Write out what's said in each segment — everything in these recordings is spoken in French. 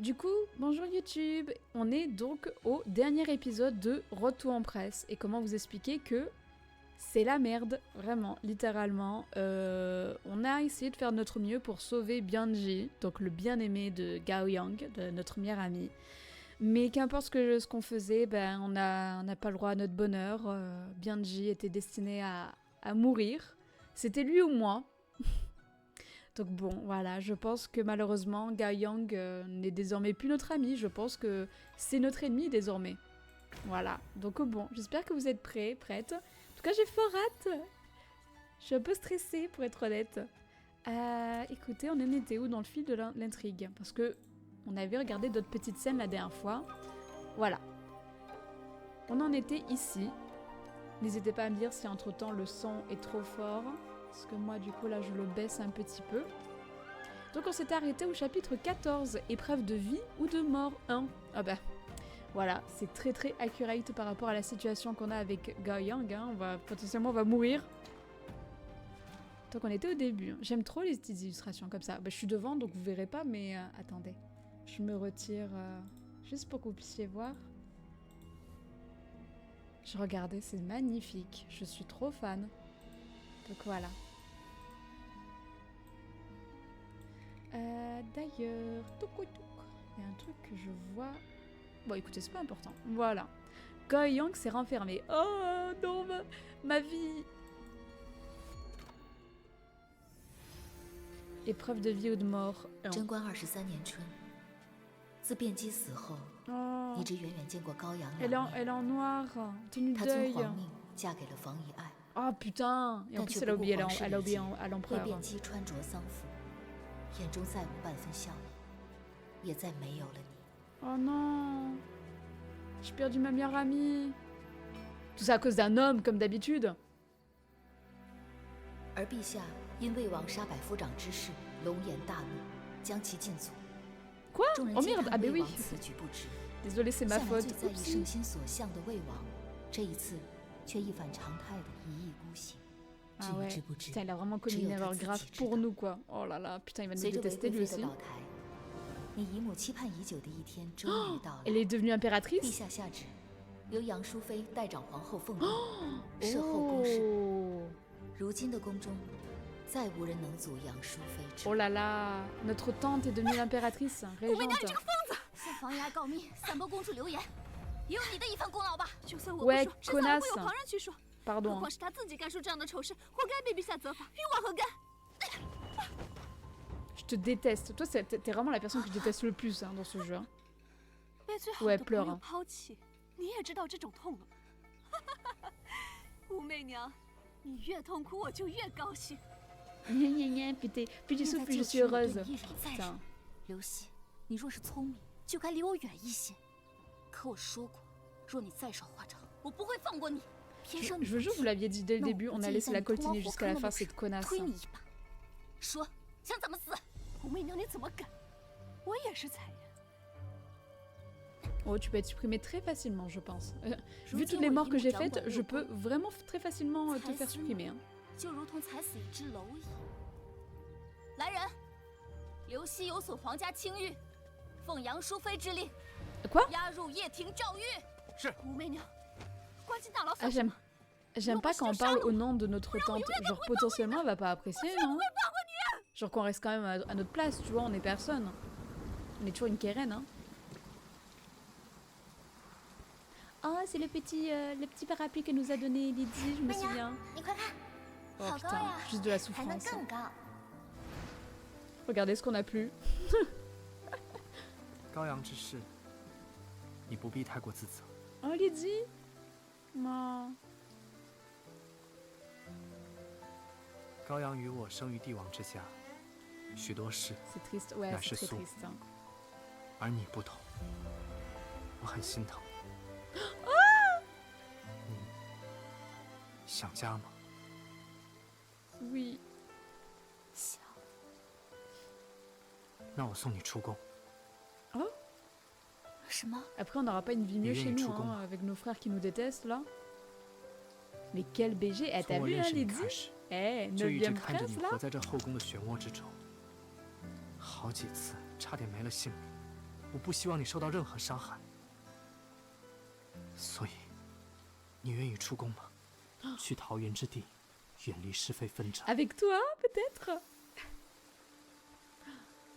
Du coup, bonjour YouTube. On est donc au dernier épisode de Road to Empress. Et comment vous expliquer que c'est la merde, vraiment, littéralement. On a essayé de faire notre mieux pour sauver Bianji, donc le bien-aimé de Gao Yang, de notre meilleure amie. Mais qu'importe ce qu'on faisait, on n'a pas le droit à notre bonheur. Bianji était destiné à mourir. C'était lui ou moi. Donc bon, voilà, je pense que malheureusement, Gao Yang n'est désormais plus notre ami. Je pense que c'est notre ennemi désormais. Voilà, donc bon, j'espère que vous êtes prêtes. En tout cas, j'ai fort hâte. Je suis un peu stressée, pour être honnête. Écoutez, on en était où dans le fil de l'intrigue? Parce que on avait regardé d'autres petites scènes la dernière fois. Voilà. On en était ici. N'hésitez pas à me dire si entre-temps le son est trop fort. Parce que moi, du coup, là, je le baisse un petit peu. Donc, on s'était arrêté au chapitre 14. Épreuve de vie ou de mort 1. Ah bah, voilà. C'est très, très accurate par rapport à la situation qu'on a avec Gao Yang. Hein. Potentiellement, on va mourir. Donc, on était au début. J'aime trop les petites illustrations comme ça. Bah, je suis devant, donc vous verrez pas, mais attendez. Je me retire juste pour que vous puissiez voir. Je regardais, c'est magnifique. Je suis trop fan. Donc voilà. D'ailleurs, il y a un truc que je vois. Bon, écoutez, c'est pas important. Voilà. Gao Yang s'est renfermé. Oh non, ma vie. Épreuve de vie ou de mort. 贞观23年春，自卞姬死后， Oh. 你只远远见过高阳 Elle 两面。 est en noir. Tenue 她 de 遵 deuil. 皇命嫁给了房遗爱， Ah putain. Et en 但 plus, 却 elle a 不顾 oublié, 皇室 elle a 礼节 oublié à 为 l'empereur. 卞姬穿着丧服，眼中再无半分笑意，也再没有了你。 Oh non. J'ai perdu ma meilleure amie. Tout ça à cause d'un homme, comme d'habitude. 而陛下因魏王杀百夫长之事，龙颜大怒，将其禁足。 Quoi? 众人 Oh 皆 merde. 看 Ah bah 魏 oui. 王此举不值， Désolée, c'est ma 向来 faute. 最在意 Oupsie. 圣心所向的魏王，这一次却一反常态的一意孤行。至 Ah 于 ouais. 知不知， Putain, il a vraiment commis 只 une 有他 erreur 自己 grave 知 pour 道。 nous, quoi. Oh là là, putain, il va nous 随着韦 détester 贵 lui 妃 aussi. 的倒台，你姨母期盼已久的一天终于到了。 Elle est devenue 陛 impératrice? 下下旨，由杨淑妃代掌皇后凤仪，设后宫事。 Oh. 如今的宫中，再无人能阻杨淑妃之 Oh là là. Notre tante est devenue l'impératrice, régente. 向房遗爱告密，散播公主流言，也有你的一份功劳吧？就算我不 Ouais, 说，迟早会有 connasse. 旁人去说。何 Pardon. 况是他自己干出这样的丑事，活该被陛下责罚，与我何干？ Je te déteste. Toi, t'es vraiment la personne que je déteste le plus hein, dans ce jeu. Hein. 被最好 Ouais, 的朋 pleure. 友 Hein. 抛弃，你也知道这种痛了。武媚娘，你越痛苦我就越高兴。 Gna gna gna, plus tu 现 souffres, 在 plus je 就 suis 只有对 heureuse. 你一忍再忍 Putain.。刘熙，你若是聪明，就该离我远一些。可我说过，若你再耍花招，我不会放过你。偏生你 Je veux juste, vous l'aviez dit dès le 那我 début, 不 on 介 a 意 laissé 在 la 你通往 coltiner 火 jusqu'à 坑 la 的 fin, 路 cette 上 connasse. 推你一把。说，想怎么死？ 武媚娘，你怎么敢？我也是才人。 Oh, tu peux être supprimé très facilement, je pense. Vu 如 toutes 今 les 我 morts 姨 que 母 j'ai 掌 faites, 管 je 六 peux 宫， vraiment très facilement te 才 faire 死 supprimer. 呢 Hein. 就如同踩死一只蝼蚁。来人，刘熙有损皇家清誉，奉杨淑妃之令， Quoi? 押入掖庭诏狱。武媚娘，关进大牢 Ah, 算什么？ j'aime pas quand on parle au nom de notre tante. Genre, potentiellement, elle va pas apprécier, non? Genre qu'on reste quand même à notre place, tu vois, on est personne. On est toujours une Keren, hein. Oh, c'est le petit parapluie que nous a donné Lydie, je me souviens. 你快看， Oh 好高 putain, 呀， juste de la 还能 souffrance. 更高。 Regardez ce qu'on a plus. 高阳之事，你不必太过自责。 Oh, Lydie? Non. 高阳与我生于帝王之家，许多事， C'est triste, ouais, 那 c'est 是 très 素 triste. Hein. 而你不同，我很心疼。你想家吗？ Oui. 想，那我送你出宫。 Oh? 什么？ Après, on n'aura pas une vie mieux Il y a chez une nous, choucon. hein, avec nos frères qui nous détestent, là. Mais quel BG! Eh, 从 t'as 我 vu, 认 hein, 识你 Lydie? 开始， Eh, 就一直 9e 看着 prince, 你 là? 活在这后宫的漩涡之中，好几次差点没了性命。我不希望你受到任何伤害，所以，你愿意出宫吗？去桃源之地，远离是非纷争。 Avec toi, peut-être.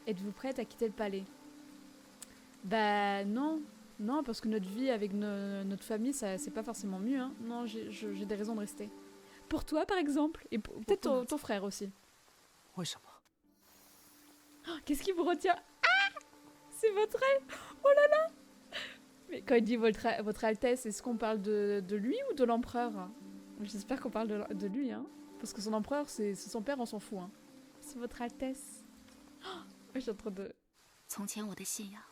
Êtes-vous prête à quitter le palais? Bah non, non, parce que notre vie avec notre famille, ça c'est pas forcément mieux. Hein. Non, j'ai des raisons de rester. Pour toi, par exemple, et peut-être ton frère aussi. 为什么？ Oh, qu'est-ce qui vous retient? Ah, c'est votre rêve. Oh là là. Mais quand il dit votre Altesse, est-ce qu'on parle de lui ou de l'empereur? J'espère qu'on parle de lui, hein. Parce que son empereur, c'est son père, on s'en fout. Hein. C'est votre Altesse. Oh, je suis en train de... 从前我的信仰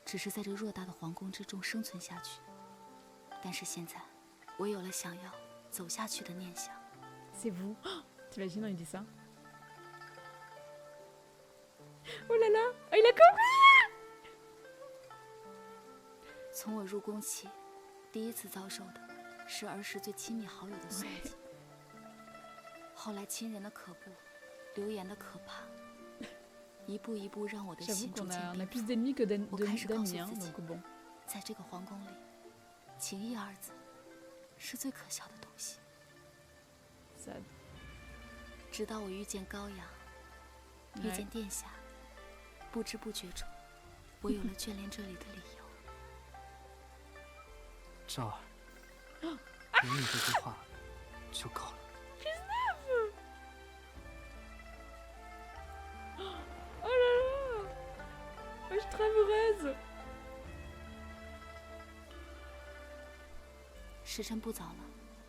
只是在这偌大的皇宫之中生存下去，但是现在我有了想要走下去的念想。 C'est vous. Oh, t'imagines, il dit ça. Oh là là, oh, il a compris. 从我入宫起，第一次遭受的是儿时最亲密好友的算计，后来亲人的可怖，流言的可怕，一步一步让我的 J'avoue 心逐 qu'on 渐 a 冰 plus 冷。 d'ennemis que 我开始告 d'amis, 诉 hein, 自己 donc bon. 在这个皇宫里，情义二字是最可笑的东西。 Ça... 直到我遇见高阳，遇见殿下，不知不觉中，我有了眷恋这里的理由。赵儿，有你这句话就够了。 Oh là là, oh, je suis très heureuse. 时辰不早了，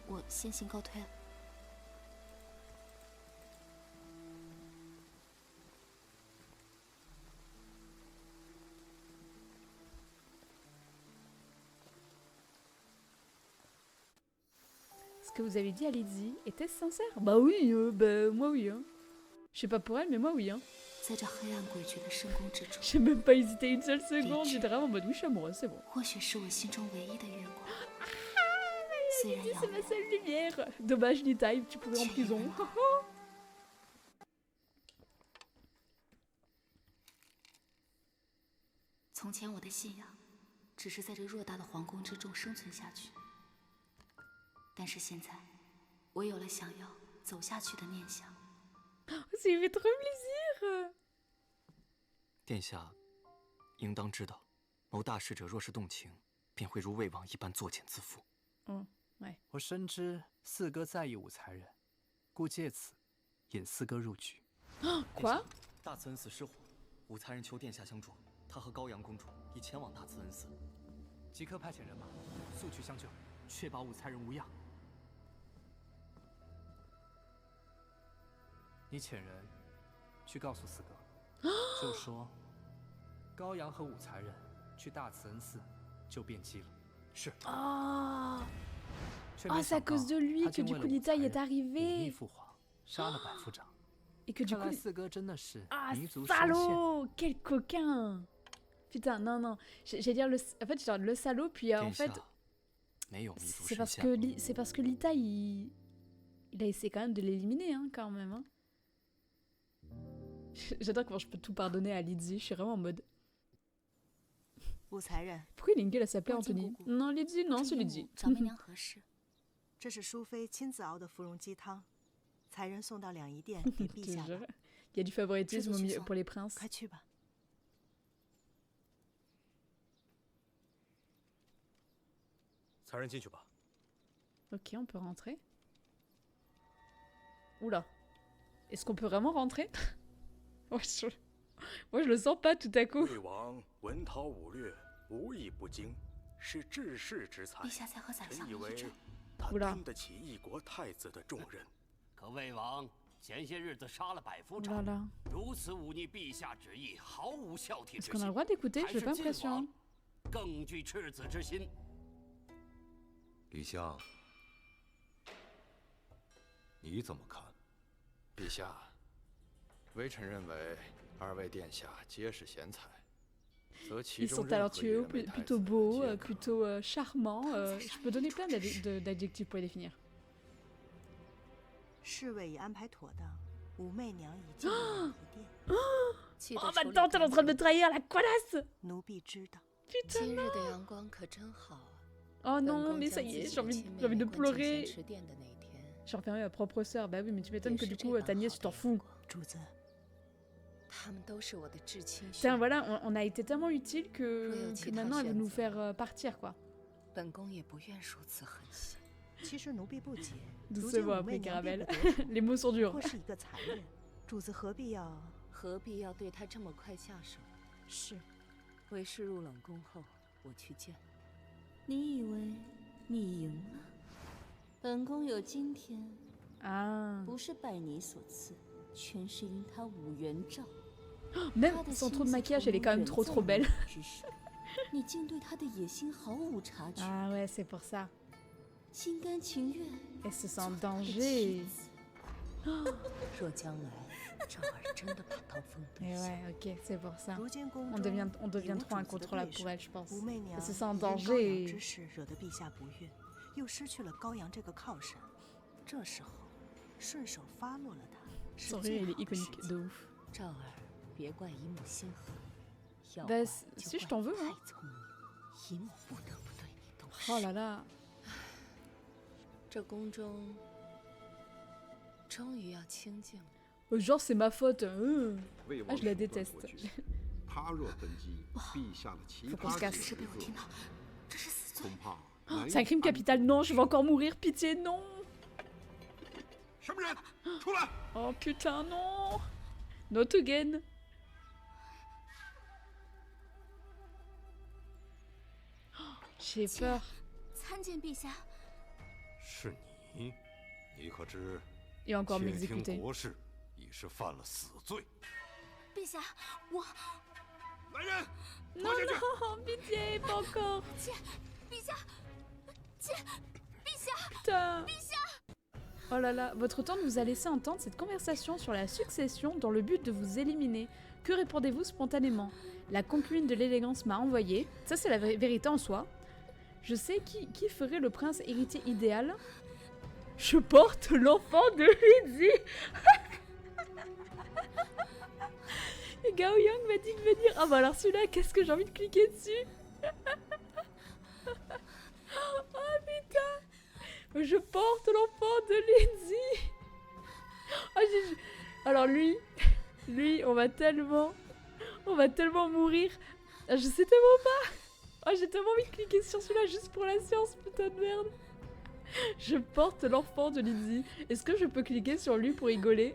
我先行告退了。 Ce que vous avez dit à Lydie, était-ce sincère? Bah oui, bah moi oui. Hein. Je sais pas pour elle, mais moi oui. Hein. 在这黑暗诡谲的深宫之中， J'ai même pas hésité une seule seconde, j'étais vraiment en mode oui, je suis amoureuse, c'est bon. 或许是我心中唯一的愿望。虽然 Lydie, 遥 c'est ma 远， seule lumière. Dommage, Nita, tu pourrais en prison. 从前我的信仰只是在这偌大的皇宫之中生存下去，但是现在，我有了想要走下去的念想。 Ça lui fait trop plaisir. 殿下应当知道，某大使者若是动情，便会如魏王一般作茧自缚。 Oh, ouais. 我深知四哥在意武才人，故借此引四哥入局。 Quoi? 大慈恩寺失火，武才人求殿下相助，他和高阳公主已前往大慈恩寺，即刻派遣人马，速去相救，确保武才人无恙。你遣人去告诉四哥，就说高阳和武才人去大慈恩寺救变姬了。是。 Oh, 却 oh 没 c'est à 想到 cause de lui 他 que 竟 du 为 coup 了武 Lita 才 y est 人忤逆 arrivée. 父皇，杀了百夫长。 Et que du 看 coup... 来四哥真的是 Ah, 弥足深陷。 salaud! Quel coquin! Putain, non, non. J'allais dire le... En fait, genre le salaud, puis en 殿 fait... 下没有弥足 C'est 深 parce 陷。 que, c'est parce que Lita, il a essayé quand même de l'éliminer, hein, quand même. Hein. J'adore comment je peux tout pardonner à Lydie, je suis vraiment en mode... 武才人， Pourquoi il a une gueule à s'appeler 望京 Anthony? 姑姑 Non, Lydie, non, 这 c'est 鹦 Lydie. 鹉掌门娘何事？这是淑妃亲自熬的芙蓉鸡汤，才人送到两仪殿给 Je 陛 te 下 jure. 的， Il y a du favoritisme 这就去送。 pour les princes. 快去吧。才人进去吧。 Ok, on peut rentrer. Oula. Est-ce qu'on peut vraiment rentrer? Moi, je le sens pas tout à coup. 魏王文韬武略，无一不精，是治世之才陛。下在和宰相臣以为议政，他不让担得起一国太子的重任。可魏王前些日子杀了百夫 Oh là 长， là. 如此忤逆陛下旨意，毫无孝悌 Est-ce 之 qu'on a le 心， droit d'écouter? 还 J'ai 是 pas 晋 l'impression. 王更具赤子之心。李湘，你怎么看？陛下，微臣认为二位殿下皆是贤才，则其 Ils 中 sont 任何一 talentueux, 人为太 plutôt 子 beaux, 皆可。 plutôt charmants. Je peux donner plein d'adjectifs pour les définir. 侍卫已安排妥当，武媚娘已进入两仪殿。Oh, maintenant, t'es en train de me trahir, la connasse! 奴婢知道。 Putain, 今日 non! 的阳光可真好啊！ Oh 本 non, 宫 mais 将 ça y 自 est, 己 j'ai 的 envie, 亲 j'ai envie 妹 de 妹关进 pleurer. 咸池殿的那天， J'ai enfermé ma propre sœur. Bah oui, mais tu m'étonnes que 也 du 是这 coup, 般 ta 好 nièce, tu 的 t'en fous. 阳光。 主子， 他们都是我的至亲兄 Tiens, 弟， voilà, on a été tellement utile que, Royal que Titan maintenant elle veut nous Shenzi. faire partir, quoi. 本宫也不愿如此狠心。 其实奴婢不解， Doucement 如今武 après 媚娘并 caramel. 不得宠， Les mots sont durs. 或是一个残忍，主子何必要？ 何必要对他这么快下手？ 是， 为师入冷宫后，我去见。 你以为你赢了？本宫有今天， Ah. 不是拜你所赐，全是因他武元照。 Même 他的 sans 心 trop de 思 maquillage, 宠 elle est quand même 远 trop 在 trop 你 belle. 之上，你竟对他的野心毫无察觉， Ah ouais, c'est pour ça. 心甘情愿 Elle se sent en 做他的 danger. 妻子。若将来赵儿真的把刀锋 Et 对下， ouais, ok, c'est pour ça. 如今宫 On 中 devient 已无 trop 主子的 incontrôlable 对 pour 手 elle, je pense. 武媚 Elle 娘 se 已 sent en 因高阳 danger. 之事惹得陛下不悦，又失去了高阳这个靠山，这时候顺手发落了他，是 Son 最 rire, il 好 est 的时 iconique 机 de。ouf. 赵儿，别怪姨母心狠，要 Bah, 怪 si 就 je 怪 t'en 你 veux, 太 hein. 聪明，姨母不得不对你动手。 Oh là là. 这宫中终于要清静了。 Genre, c'est ma faute. 魏 Ah, 王 je la 手段 déteste. 过绝，他若登基，陛下的其 Faut qu'on 他 se 子 casse. 侄子恐怕难以 C'est un crime 安 capital. Non, je vais encore mourir. Pitié, non. 什么人？出来！ Oh putain, non. Not again. J'ai peur. 参见陛下。是你，你可知 Et encore 窃听 m'exécuter. 国事已是犯了死罪？陛下，我 来人， Non, non, pitié, pas encore. 陛下，陛下， Putain. Oh là là, votre tante vous a laissé entendre cette conversation sur la succession dans le but de vous éliminer. Que répondez-vous spontanément? La concubine de l'élégance m'a envoyé. Ça, c'est la vérité en soi. Je sais qui ferait le prince héritier idéal. Je porte l'enfant de Lydie. Et Gao Yang m'a dit de venir. Ah bah alors celui-là, qu'est-ce que j'ai envie de cliquer dessus. Oh putain. Je porte l'enfant de Lydie. Oh, alors lui, on va tellement mourir. Ah, je sais tellement pas. Oh, j'ai tellement envie de cliquer sur celui-là juste pour la science, putain de merde. Je porte l'enfant de Lydie. Est-ce que je peux cliquer sur lui pour rigoler?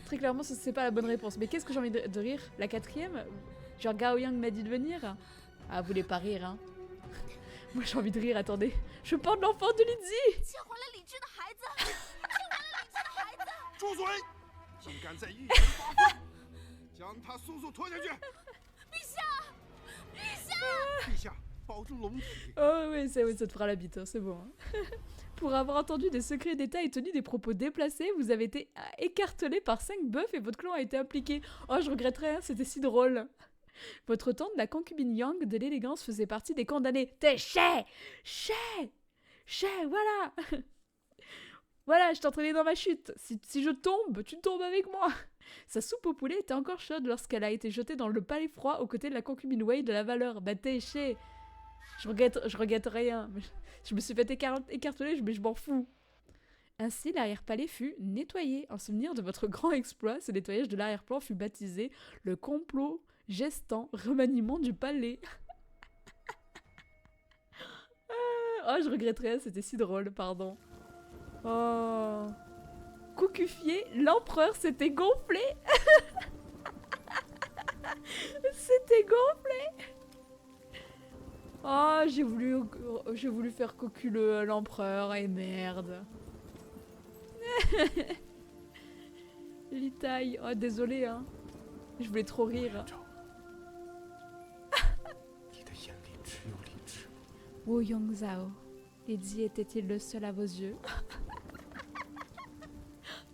Très clairement, c'est pas la bonne réponse. Mais qu'est-ce que j'ai envie de rire? La quatrième? Genre Gao Yang m'a dit de venir? Ah, vous voulez pas rire, hein? Moi j'ai envie de rire, attendez. Je porte l'enfant de Lydie! 牵回了理智的孩子，牵回了理智的孩子。住嘴！竟敢在御前发疯，将他速速拖下去！陛下，陛下，保住龙体。 Oh oui, ça te fera la bite, hein, c'est bon. Hein. Pour avoir entendu des secrets d'État et tenu des propos déplacés, vous avez été écartelé par 5 bœufs et votre clan a été impliqué. Oh, je regretterais, hein, c'était si drôle. Votre tante, la concubine Yang de l'élégance, faisait partie des condamnés. T'es chais, voilà. Voilà, je t'entraînais dans ma chute. Si je tombe, tu tombes avec moi. Sa soupe au poulet était encore chaude lorsqu'elle a été jetée dans le palais froid aux côtés de la concubine Wei de la Valeur. Bah t'es chais. Je regrette rien. Je me suis fait écarteler, mais je m'en fous. Ainsi, l'arrière-palais fut nettoyé. En souvenir de votre grand exploit, ce nettoyage de l'arrière-plan fut baptisé le complot gestant remaniement du palais. Oh, je regretterais, c'était si drôle, pardon. Oh. Cocufié, l'empereur s'était gonflé. C'était gonflé. Oh, j'ai voulu faire cocu l'empereur et merde. Litaille, oh désolé hein. Je voulais trop rire. Wu Yongzhao, Lydie était-il le seul à vos yeux?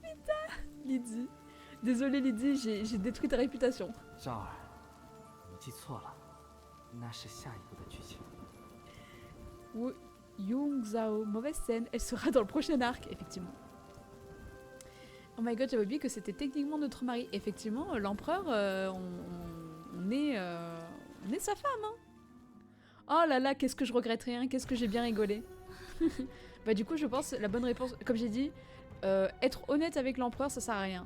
Putain, Lydie. Désolée Lydie, j'ai détruit ta réputation. 赵儿，你记错了，那是下一步的剧情。 Wu Yongzhao, mauvaise scène, elle sera dans le prochain arc, effectivement. Oh my god, j'avais oublié que c'était techniquement notre mari. Effectivement, l'empereur, on est sa femme. Hein. Oh là là, qu'est-ce que je regretterais, hein, qu'est-ce que j'ai bien rigolé. Bah du coup, je pense la bonne réponse, comme j'ai dit, être honnête avec l'empereur, ça sert à rien.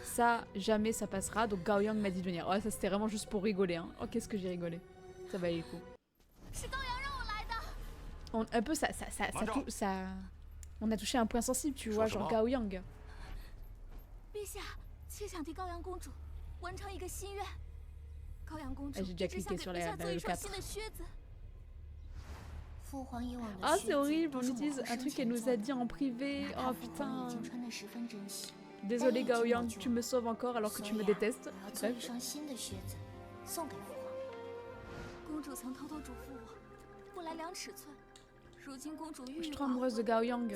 Ça, jamais ça passera. Donc Gao Yang m'a dit de venir. Oh, ça c'était vraiment juste pour rigoler. Hein. Oh, qu'est-ce que j'ai rigolé. Ça valait le coup. Un peu ça, on a touché un point sensible, tu vois, genre Gao Yang. J'ai déjà cliqué sur le 4. Ah, c'est horrible, on utilise un truc qu'elle nous a dit en privé. Oh putain. Désolé Gao Yang, tu me sauves encore alors que tu me détestes. Bref. Je suis trop amoureuse de Gao Yang.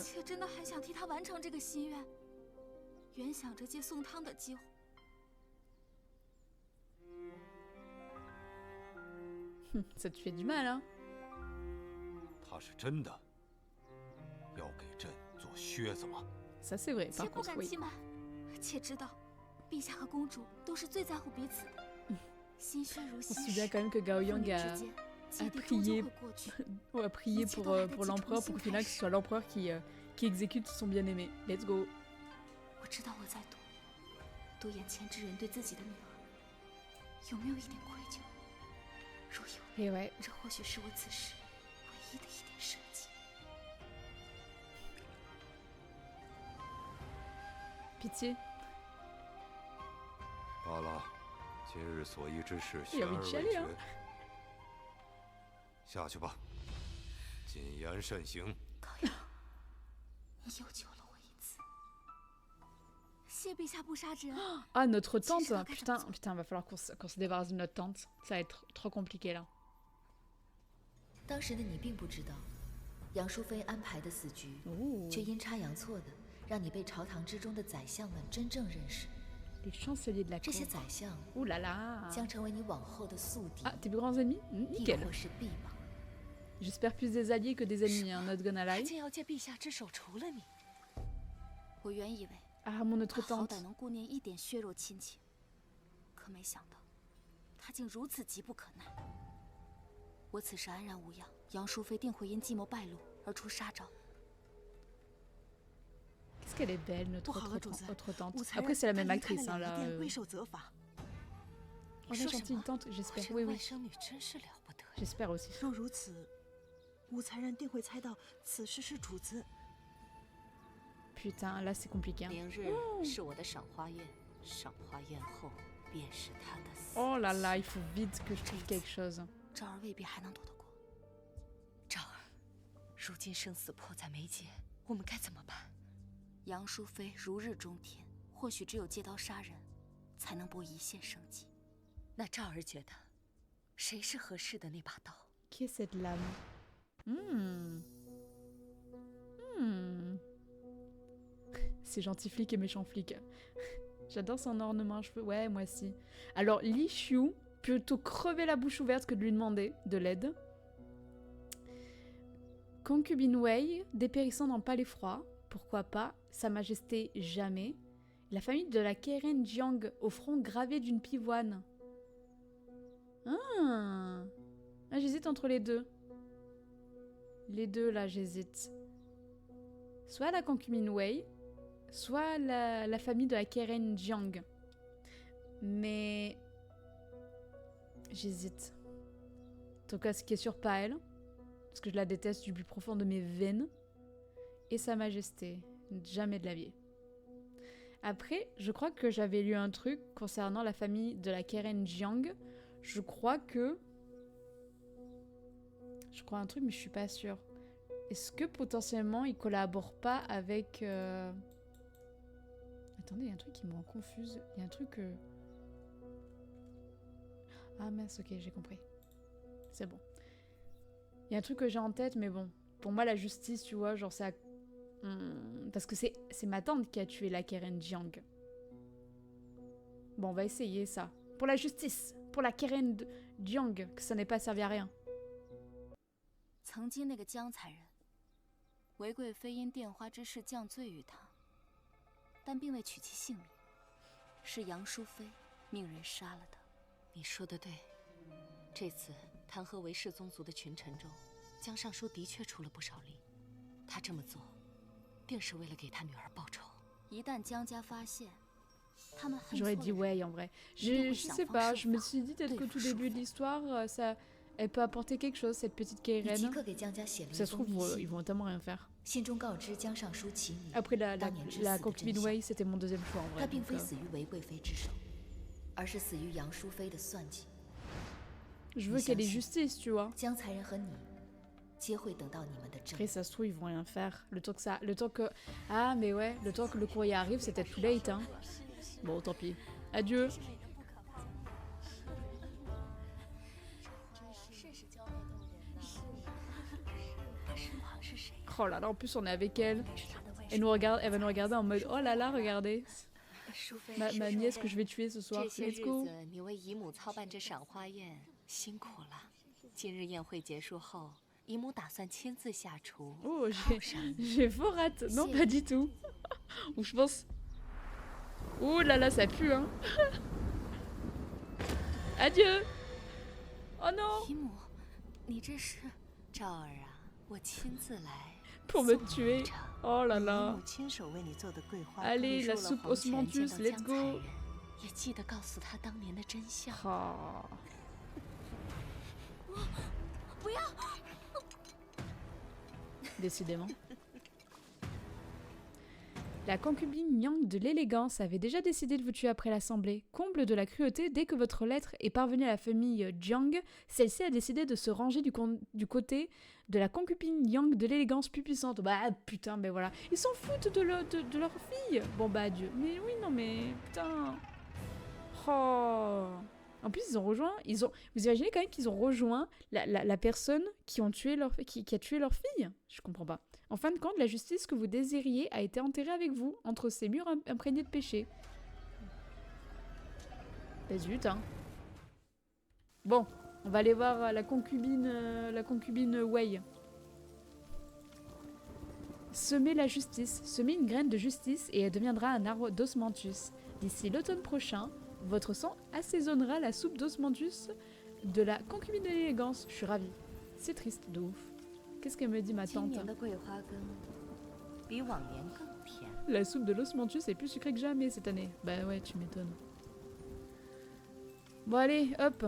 Ça te fait du mal, hein? 他是真的要给朕做靴子吗？ Ça c'est vrai, par contre, oui. 且知道，陛下和公主都是最在乎彼此的。心血如 On 心 se 水， souvient quand même que Gao Yang 儿女之间，芥蒂终究会过去。 a prié pour l'empereur, pour qu'au final que ce soit l'empereur qui exécute son bien-aimé. Let's go. 我知道我在赌，赌眼前之人对自己的女儿有没有一点愧疚。若有， Et ouais. 这或许是我此时唯一的一点生机。 Pitié. 罢了，今日所议之事，Il 悬 a 而 envie de 未 chialer, 决 hein.。下去吧，谨言慎行。高阳，你又救了我一次，谢陛下不杀之恩。 Ah, notre tante. Putain, va falloir qu'on se débarrasse de notre tante. Ça va être trop compliqué là. 当时的你并不知道，杨淑妃安排的死局，却阴差阳错的让你被朝堂之中的宰相们真正认识。 Les chanceliers de la 这些 cour. 宰相， Ouh là là. 将成为你往后的宿敌。 Ah, tes plus grands ennemis? 亦 Nickel. 或是臂膀。 J'espère plus des alliés que des ennemis, hein, not gonna 他 lie. 竟要借陛下之手除了你。我原以为 Ah, mon autre 他好 tante. 歹能顾念一点血肉亲情，可没想到，他竟如此急不可耐。我此时安然无恙，杨淑妃定会因计谋败露而出杀招。 Qu'est-ce qu'elle est belle, notre 不好了，主子， autre tante. 武才 Après, c'est la 人 même 他离开 actrice, 了 hein, 两 là. 仪殿，未受责罚。 Oh, la gentille tante, j'espère. 这 Oui, 外 oui. 甥女真是了不得。 J'espère aussi. 若如此，武才人定会猜到此事是主子。 Putain, là c'est compliqué. Hein. 明日是我的赏花宴，赏花宴后便是他的死。 Oh là là, il faut vite que je trouve quelque chose. 昭儿未必还能躲得过。昭儿，如今生死迫在眉睫，我们该怎么办？杨淑妃如日中天，或许只有借刀杀人，才能博一线生机。那昭儿觉得，谁是合适的那把刀？ Qui est cette lame? C'est gentil flic et méchant flic. J'adore son ornement à cheveux. Ouais, moi aussi. Alors, Li Xiu, plutôt crever la bouche ouverte que de lui demander de l'aide. Concubine Wei, dépérissant dans le palais froid. Pourquoi pas? Sa Majesté jamais. La famille de la Keren Jiang au front gravé d'une pivoine. Ah, j'hésite entre les deux. Les deux, là, j'hésite. Soit la concubine Wei, soit la famille de la Keren Jiang. Mais... j'hésite. En tout cas, ce qui est sûr, pas elle. Parce que je la déteste du plus profond de mes veines. Et Sa Majesté. Jamais de la vie. Après, je crois que j'avais lu un truc concernant la famille de la Keren Jiang. Je crois un truc, mais je suis pas sûre. Est-ce que potentiellement ils collaborent pas avec... Attendez, il y a un truc qui me rend confuse. Il y a un truc... Ah mince, ok, j'ai compris. C'est bon. Il y a un truc que j'ai en tête, mais bon. Pour moi, la justice, tu vois, genre ça... Parce que c'est ma tante qui a tué la Keren Jiang. Bon, on va essayer ça. Pour la justice, pour la Keren Jiang, que ça n'ait pas servi à rien. 曾经那个江才人，韦贵妃因电花之事降罪于他，但并未取其性命，是杨淑妃命人杀了他。你说的对，这次弹劾韦氏宗族的群臣中，江尚书的确出了不少力。他这么做，定是为了给他女儿报仇。一旦江家发现，他们恨错 J'aurais 了 dit 人， ouais en vrai. 一定 Je 会 sais 想方 pas, 设 je me 法 suis dit peut-être 对 qu'au 付 tout 淑 début de 妃。 l'histoire, elle peut apporter quelque chose, cette petite 你即 Keiren. 刻给江家写了 Ça 一 se 封 trouve, 密 ils 信， vont tellement rien faire. 信中告知江尚书其女 Après, la 当年之死的 concubine 真相。 Wei, c'était mon deuxième choix en 她 vrai. 并 donc, 非死于韦贵妃之手，而是死于杨淑妃的算计。 je veux qu'il y ait des justices, tu vois. 江才人和你，皆会等到你们的正 Après, 义。 ça se trouve, ils vont rien faire. Le temps que... Ah, mais ouais, le temps que le courrier arrive, c'était too late, hein. Bon, tant pis. Adieu. Oh là là, en plus, on est avec elle. Elle va nous regarder en mode oh là là, regardez. Ma nièce que je vais tuer ce soir. 这些 Let's 日 go. 子，你为姨母操办这赏花宴，辛苦了。今日宴会结束后，姨母打算亲自下厨。 Oh, j'ai fort hâte. Non, pas du tout. Ou je pense. Oh là là, ça pue, hein. Adieu. Oh non. 姨母，你这是？赵儿啊，我亲自来。 Pour me tuer. Oh là 姨 là. 母亲手为你做的桂花。 Allez, la 入了 soupe 黄泉，见 osmanthus, 到 let's 江才 go. 人，也记得告诉他当年的真相。 Oh. 不要！ Décidément. La concubine Yang de l'élégance avait déjà décidé de vous tuer après l'assemblée. Comble de la cruauté, dès que votre lettre est parvenue à la famille Jiang, celle-ci a décidé de se ranger du côté de la concubine Yang de l'élégance plus puissante. Bah putain, mais voilà. Ils s'en foutent de leur fille. Bon bah adieu. Mais oui, non mais putain. Oh. En plus, ils ont rejoint. Vous imaginez quand même qu'ils ont rejoint la personne qui a tué leur fille. Je comprends pas. En fin de compte, la justice que vous désiriez a été enterrée avec vous, entre ces murs imprégnés de péché. Bah zut, hein. Bon, on va aller voir la concubine Wei. Semez la justice, semez une graine de justice et elle deviendra un arbre d'osmanthus. D'ici l'automne prochain, votre sang assaisonnera la soupe d'osmanthus de la concubine de l'élégance. Je suis ravie. C'est triste de ouf. Qu'est-ce qu'elle me dit ma 今 tante? 年的桂花羹比往年更甜。 La soupe de l'osmanthus est plus sucrée que jamais cette année. Bah ouais, tu m'étonnes. Bon allez, hop.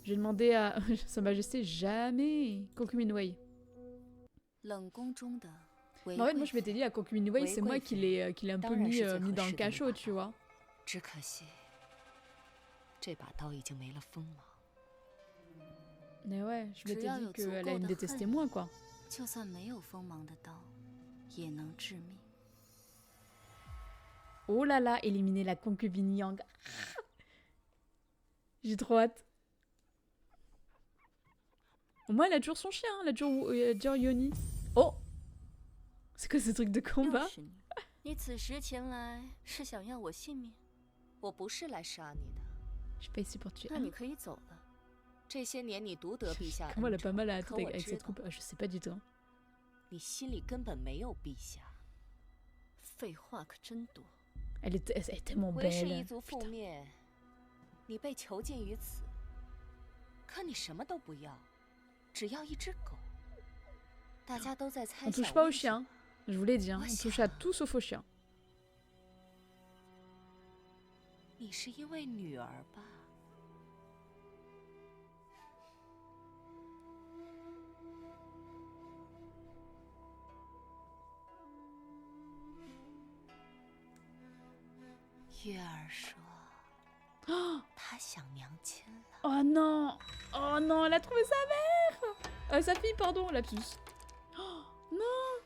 J'ai demandé à Sa Majesté jamais concubine Wei. 冷宫中的 En fait, moi je m'étais dit la concubine Wei, c'est moi qui l'ai un peu mis dans le cachot, tu vois. 只可惜，这把刀已经没了锋芒。 Mais ouais, je m'étais 只要 dit 有足 qu'elle 够 allait me 的 détester 恨 moins, quoi. 就算没有锋芒的刀，也能致命。 Oh là là, éliminer la concubine Yang. J'ai trop hâte. Au moins, elle a toujours son chien, elle a toujours Yoni. Oh! C'est quoi ce truc de combat? 又是你，你此时前来是想要我性命？我不是来杀你的， Je suis pas ici pour tuer. 那你可以走了。这些年你独得陛下 Comment elle 恩 a pas 宠， mal à la 可 tête 我 avec 知 cette 道 coupe? Je sais pas du tout. 你心里根本没有陛下。废话可真多。 Elle est tellement 韦氏一 belle. 族覆灭，你被囚禁于此，可你什么都不要，只要一只狗。大家都在猜 On 想 touche pas 为 aux 什么 chiens. Je vous l'ai dit, hein. On touche à tout sauf aux chiens. 你是因为女儿吧？ 月儿说，她想娘亲了。 Oh non! Oh non, elle a trouvé sa mère! Sa fille, pardon, lapsus. Oh non!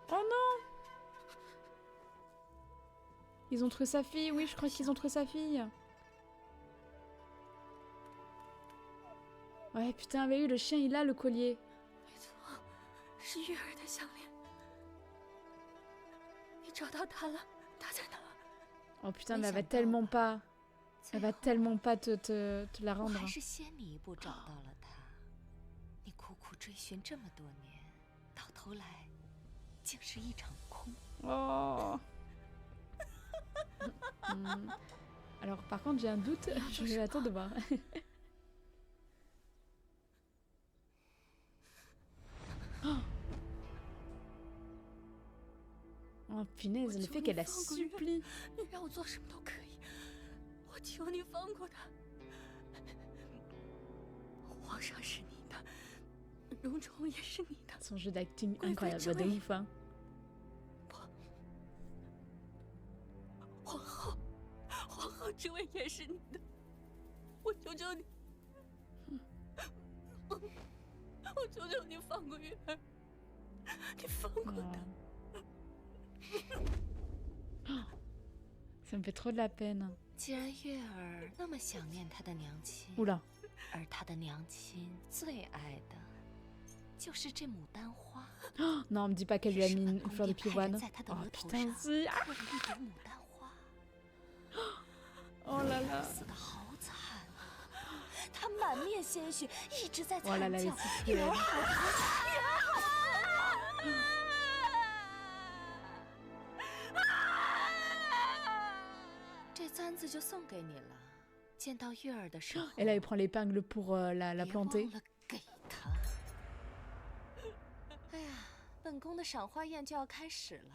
Oh non! Ils ont trouvé sa fille, oui, je crois qu'ils ont trouvé sa fille. Ouais, putain, mais oui, le chien, il a le collier. 没错，是月儿的项链。你找到它了？它在哪？ Oh putain, mais elle va tellement pas... Elle va tellement pas te la 我 rendre. 还是先你一步找到了她。你苦苦追寻这么多年，到头来竟是一场空。Oh. Alors par contre j'ai un doute, je vais attendre de voir. Oh punaise, le fait qu'elle la supplie. 你让我做什么都可以，我求你放过他。皇上是你的，荣宠也是你的。 Son jeu d'acting incroyable, de ouf hein. 皇后之位也是你的，我求求你，我求求你放过月儿，你放过他。 Ça me fait trop de la peine. 既然月儿那么想念她的娘亲， Oula. 而她的娘亲最爱的就是这牡丹花。Non, me dis pas qu'elle lui a mis une fleur de pivoine. Oh putain, si. Oh là là. 死得好惨啊！她满面鲜血，一直在 Oh là 惨 là, 叫 les petites：“ 月儿好，月儿好！” 这簪子就送给你了。见到月儿的时候， Et là, il prend l'épingle pour la planter. 别忘了给她。哎呀，本宫的赏花宴就要开始了，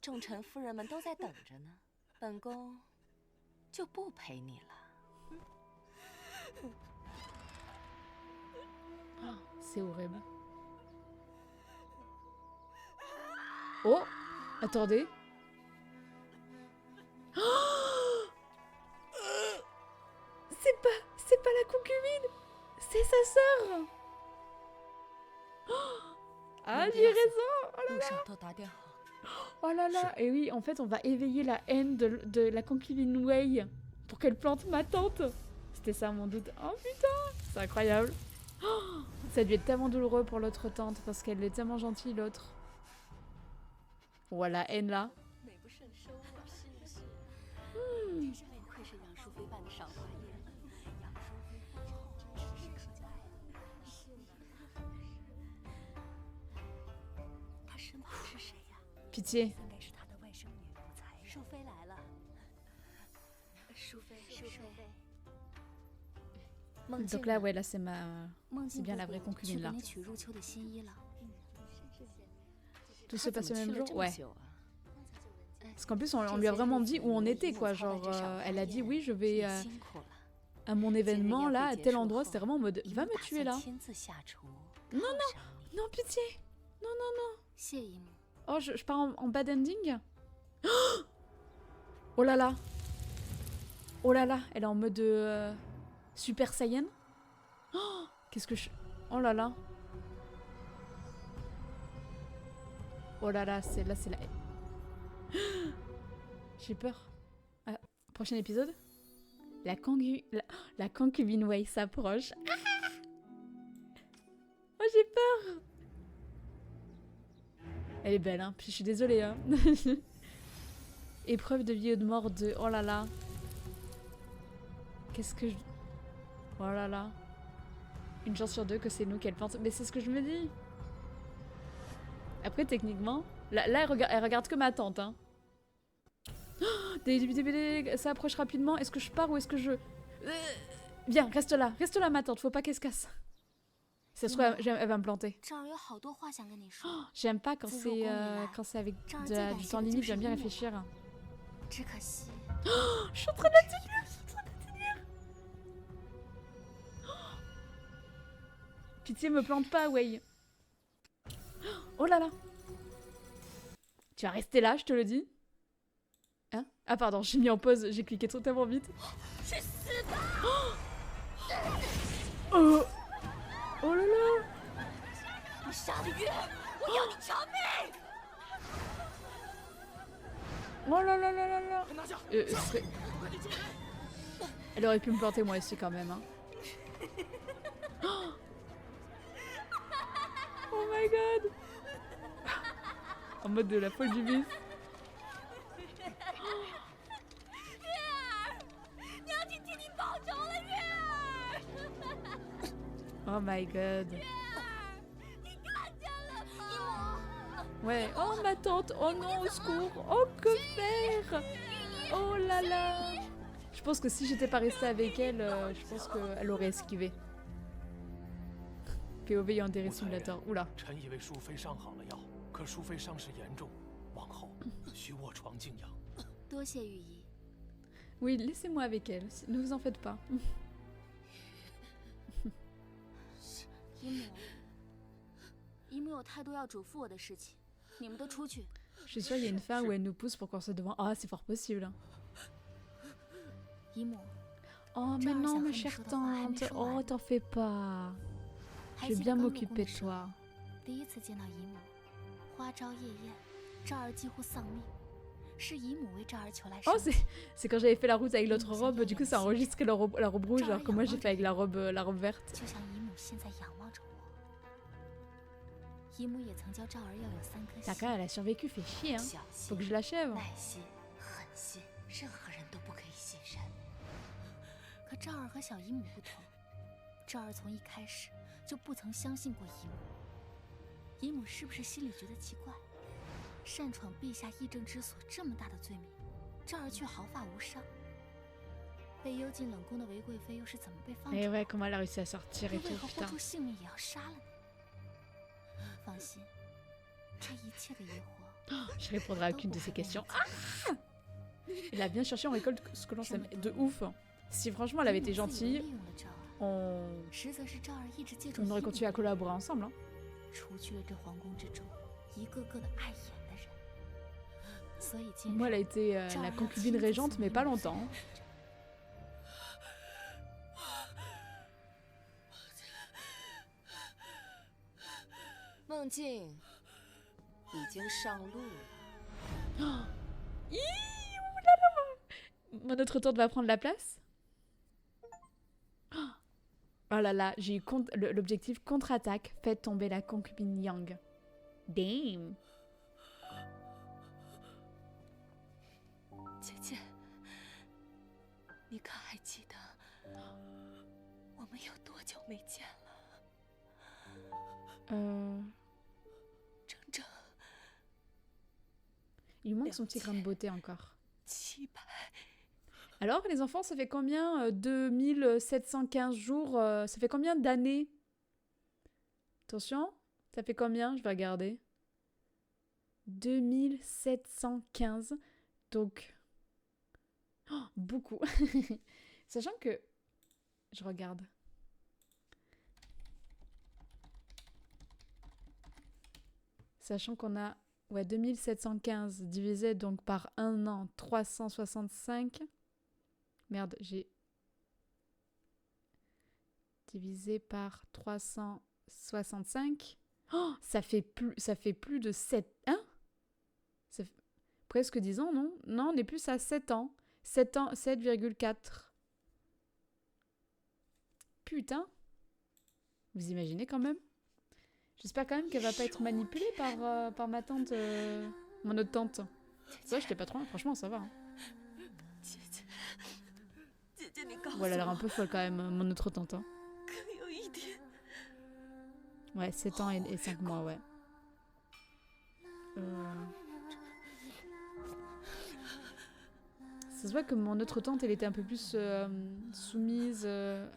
众臣夫人们都在等着呢，本宫就不陪你了。 C'est horrible. Oh, attendez. C'est pas la concubine, c'est sa sœur. Ah, j'ai raison. Oh là là. Oh là là. Et oui, en fait, on va éveiller la haine de la concubine Wei pour qu'elle plante ma tante. C'était ça mon doute. Oh putain, c'est incroyable. Oh, ça a dû être tellement douloureux pour l'autre tante parce qu'elle est tellement gentille l'autre. Voilà, haine là. Pitié. Donc là, ouais, là c'est c'est bien la vraie concubine là. Tout se passe le même jour, ouais. Parce qu'en plus, on lui a vraiment dit où on était, quoi. Genre, elle a dit oui, je vais à mon événement là, à tel endroit. C'était vraiment en mode, va me tuer là. Non, non, non, pitié. Non, non, non. Oh, je pars en bad ending. Oh là là. Oh là là, elle est en mode Super Saiyan. Oh, qu'est-ce que je... Oh là là. Oh là là, c'est la... J'ai peur. Ah, prochain épisode. La concubine Wei s'approche. Ah, oh, j'ai peur. Elle est belle, hein. Puis je suis désolée, hein. Épreuve de vie ou de mort de... Oh là là. Qu'est-ce que je... Oh là là. Une chance sur deux que c'est nous qu'elle pense. Mais c'est ce que je me dis. Après, techniquement... Là elle regarde que ma tante, hein. Oh, ça approche rapidement. Est-ce que je pars ou est-ce que je... Viens, reste là, ma tante. Faut pas qu'elle se casse. Ça se trouve, elle va me planter. Oh, j'aime pas quand c'est avec du temps limite, j'aime bien réfléchir. Oh, je suis en train de la tenir, Oh. Pitié, me plante pas, Wei. Oh là là. Tu vas rester là, je te le dis. Hein? Ah pardon, j'ai mis en pause, j'ai cliqué totalement vite. Oh. Oh là là. Oh là là là là là. Elle aurait pu me planter moi aussi quand même, hein. Oh my god. En mode de la folle du vice. Oh my god. Ouais. Oh ma tante, oh non, au secours, oh que faire? Oh là là. Je pense que si j'étais pas restée avec elle, je pense qu'elle aurait esquivé. POV 用 Dairy Simulator. Oula. 臣已为淑妃上好了药，可淑妃伤势严重，往后需卧床静养。多谢御医。 Oui, laissez-moi avec elle, ne vous en faites pas. 姨母有太多要嘱咐我的事情，你们都出去。 Je suis sûre qu'il y a une fin où elle nous pousse pour qu'on soit devant. Ah, c'est fort possible. 姨母。 Oh, mais non, ma chère tante. Oh, t'en fais pas. Je vais bien m'occuper de toi. 第一次见到姨母，花朝夜宴，赵儿几乎丧命，是姨母为赵儿求来。 Oh, c'est quand j'avais fait la route avec l'autre robe, du coup ça a enregistré la robe rouge, alors que moi j'ai fait avec la robe verte. 就像姨母现在仰望着我。姨母也曾教赵儿要有3颗心。 Ta cara, elle a survécu, fait chier, hein. Faut que je l'achève. 耐心、狠心，任何人都不可以信任。可赵儿和小姨母不同，赵儿从一开始就不曾相信过姨母。姨母是不是心里觉得奇怪？擅闯陛下议政之所这么大的罪名，赵儿却毫发无伤。被幽禁冷宫的韦贵妃又是怎么被放出？ Eh ouais, comment elle a réussi à sortir et 为 tout, 何豁 putain. 出性命也要杀了你？放心，这一切的疑惑。Je répondrai à aucune de ces questions. Ah! Elle a bien cherché, on récolte ce que l'on sème. De ouf. Si franchement elle avait été gentille, on aurait continué à collaborer ensemble. Hein. 除去了这皇宫之中一个个的碍眼的人，所以今日 Moi, elle a été la concubine régente, mais pas longtemps. 梦境已经上路了。Mon autre tante va prendre la place. Oh là là, j'ai eu l'objectif contre-attaque, faites tomber la concubine Yang. Damn. 姐姐，你可还记得我们有多久没见了？整整。Il manque son petit grain de beauté encore. 700。 Alors, les enfants, ça fait combien 2715 jours, ça fait combien d'années? Attention, ça fait combien? Je vais regarder. 2715, donc... Oh, beaucoup. Sachant que... Je regarde. Sachant qu'on a... Ouais, 2715 divisé donc par 1 an, 365... Merde, j'ai divisé par 365. Oh, ça fait plus de 7... Hein? Ça fait presque 10 ans, non? Non, on est plus à 7 ans. 7 ans, 7,4. Putain. Vous imaginez quand même? J'espère quand même qu'elle va pas être manipulée par ma tante, mon autre tante. Ouais, j'étais pas trop loin, franchement, ça va. Hein. Ouais, elle a l'air un peu folle quand même, mon autre tante. Hein. Ouais, 7 ans et 5 mois, ouais. Ça se voit que mon autre tante, elle était un peu plus soumise à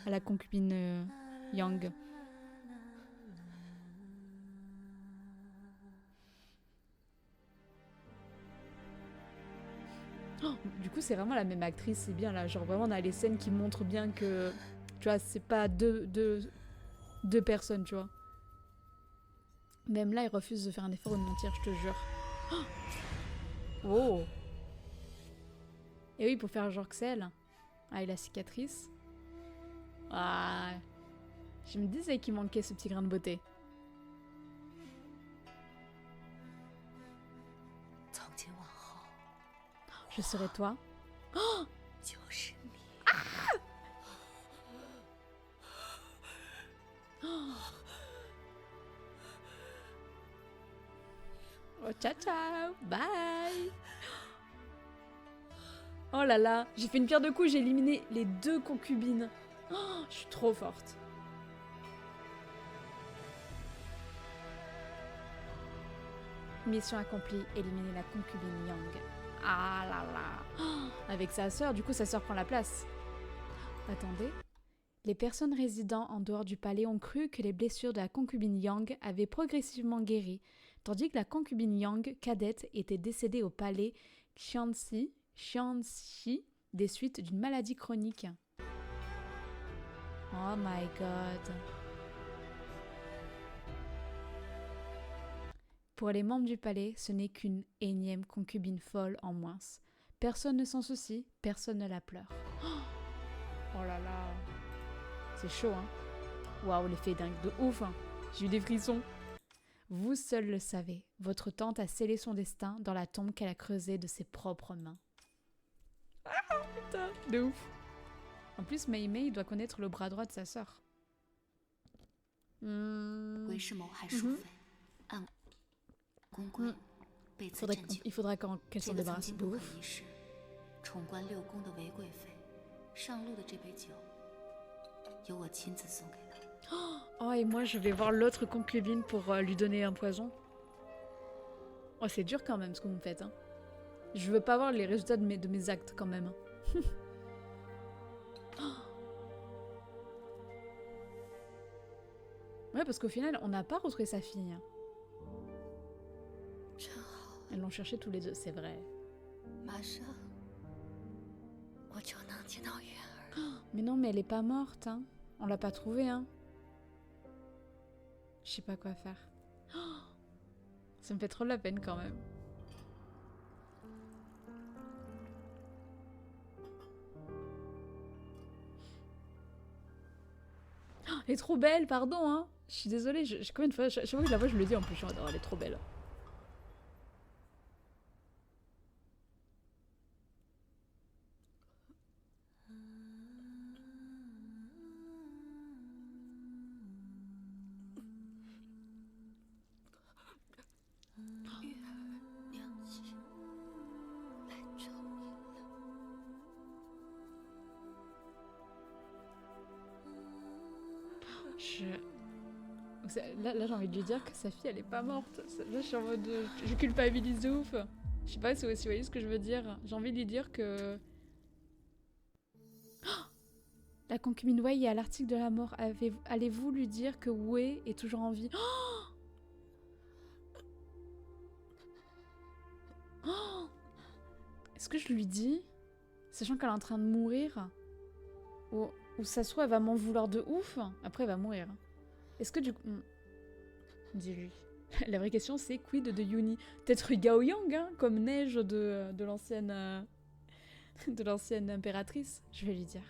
la concubine Yang. Oh, du coup, c'est vraiment la même actrice, c'est bien là. Genre, vraiment, on a les scènes qui montrent bien que, tu vois, c'est pas deux personnes, tu vois. Même là, il refuse de faire un effort ou de mentir, je te jure. Oh! Et oui, pour faire genre que c'est elle. Ah, et la cicatrice. Ah! Je me disais qu'il manquait ce petit grain de beauté. Je serai toi. Oh! Oh, ciao ciao, bye. Oh là là, j'ai fait une pierre de coups, j'ai éliminé les 2 concubines. Oh, je suis trop forte. Mission accomplie, éliminer la concubine Yang. Ah là là. Oh, avec sa sœur, du coup sa sœur prend la place. Attendez. Les personnes résidant en dehors du palais ont cru que les blessures de la concubine Yang avaient progressivement guéri, tandis que la concubine Yang, cadette, était décédée au palais Xianxi des suites d'une maladie chronique. Oh my god. Pour les membres du palais, ce n'est qu'une énième concubine folle en moins. Personne ne s'en soucie, personne ne la pleure. Oh là là. C'est chaud, hein. Waouh, l'effet dingue de ouf, hein. J'ai eu des frissons. Vous seul le savez, votre tante a scellé son destin dans la tombe qu'elle a creusée de ses propres mains. Ah putain, de ouf. En plus, Mei Mei doit connaître le bras droit de sa sœur. Il faudra qu'elle s'en débarrasse de ouf. Oh, et moi je vais voir l'autre concubine pour lui donner un poison. Oh, c'est dur quand même ce que vous me faites, hein. Je veux pas voir les résultats de mes actes quand même. Ouais, parce qu'au final, on n'a pas retrouvé sa fille. Elles l'ont cherché tous les deux, c'est vrai. Mais non, mais elle est pas morte, hein. On l'a pas trouvée, hein. Je sais pas quoi faire. Ça me fait trop de la peine quand même. Elle est trop belle, pardon, hein. Je suis désolée, combien de fois, chaque fois que je la vois, je le dis en plus, je suis en mode, oh, elle est trop belle. Là j'ai envie de lui dire que sa fille elle est pas morte. Là je suis en mode je culpabilise de ouf. Je sais pas si vous voyez ce que je veux dire. J'ai envie de lui dire que la concubine Wei est à l'article de la mort. Allez-vous lui dire que Wei est toujours en vie? Est-ce que je lui dis, sachant qu'elle est en train de mourir, ou ça se trouve elle va m'en vouloir de ouf, après elle va mourir. Est-ce que du coup... Dis-lui. La vraie question c'est quid de Yuni? Peut-être Gao Yang, hein, comme neige de l'ancienne impératrice. Je vais lui dire.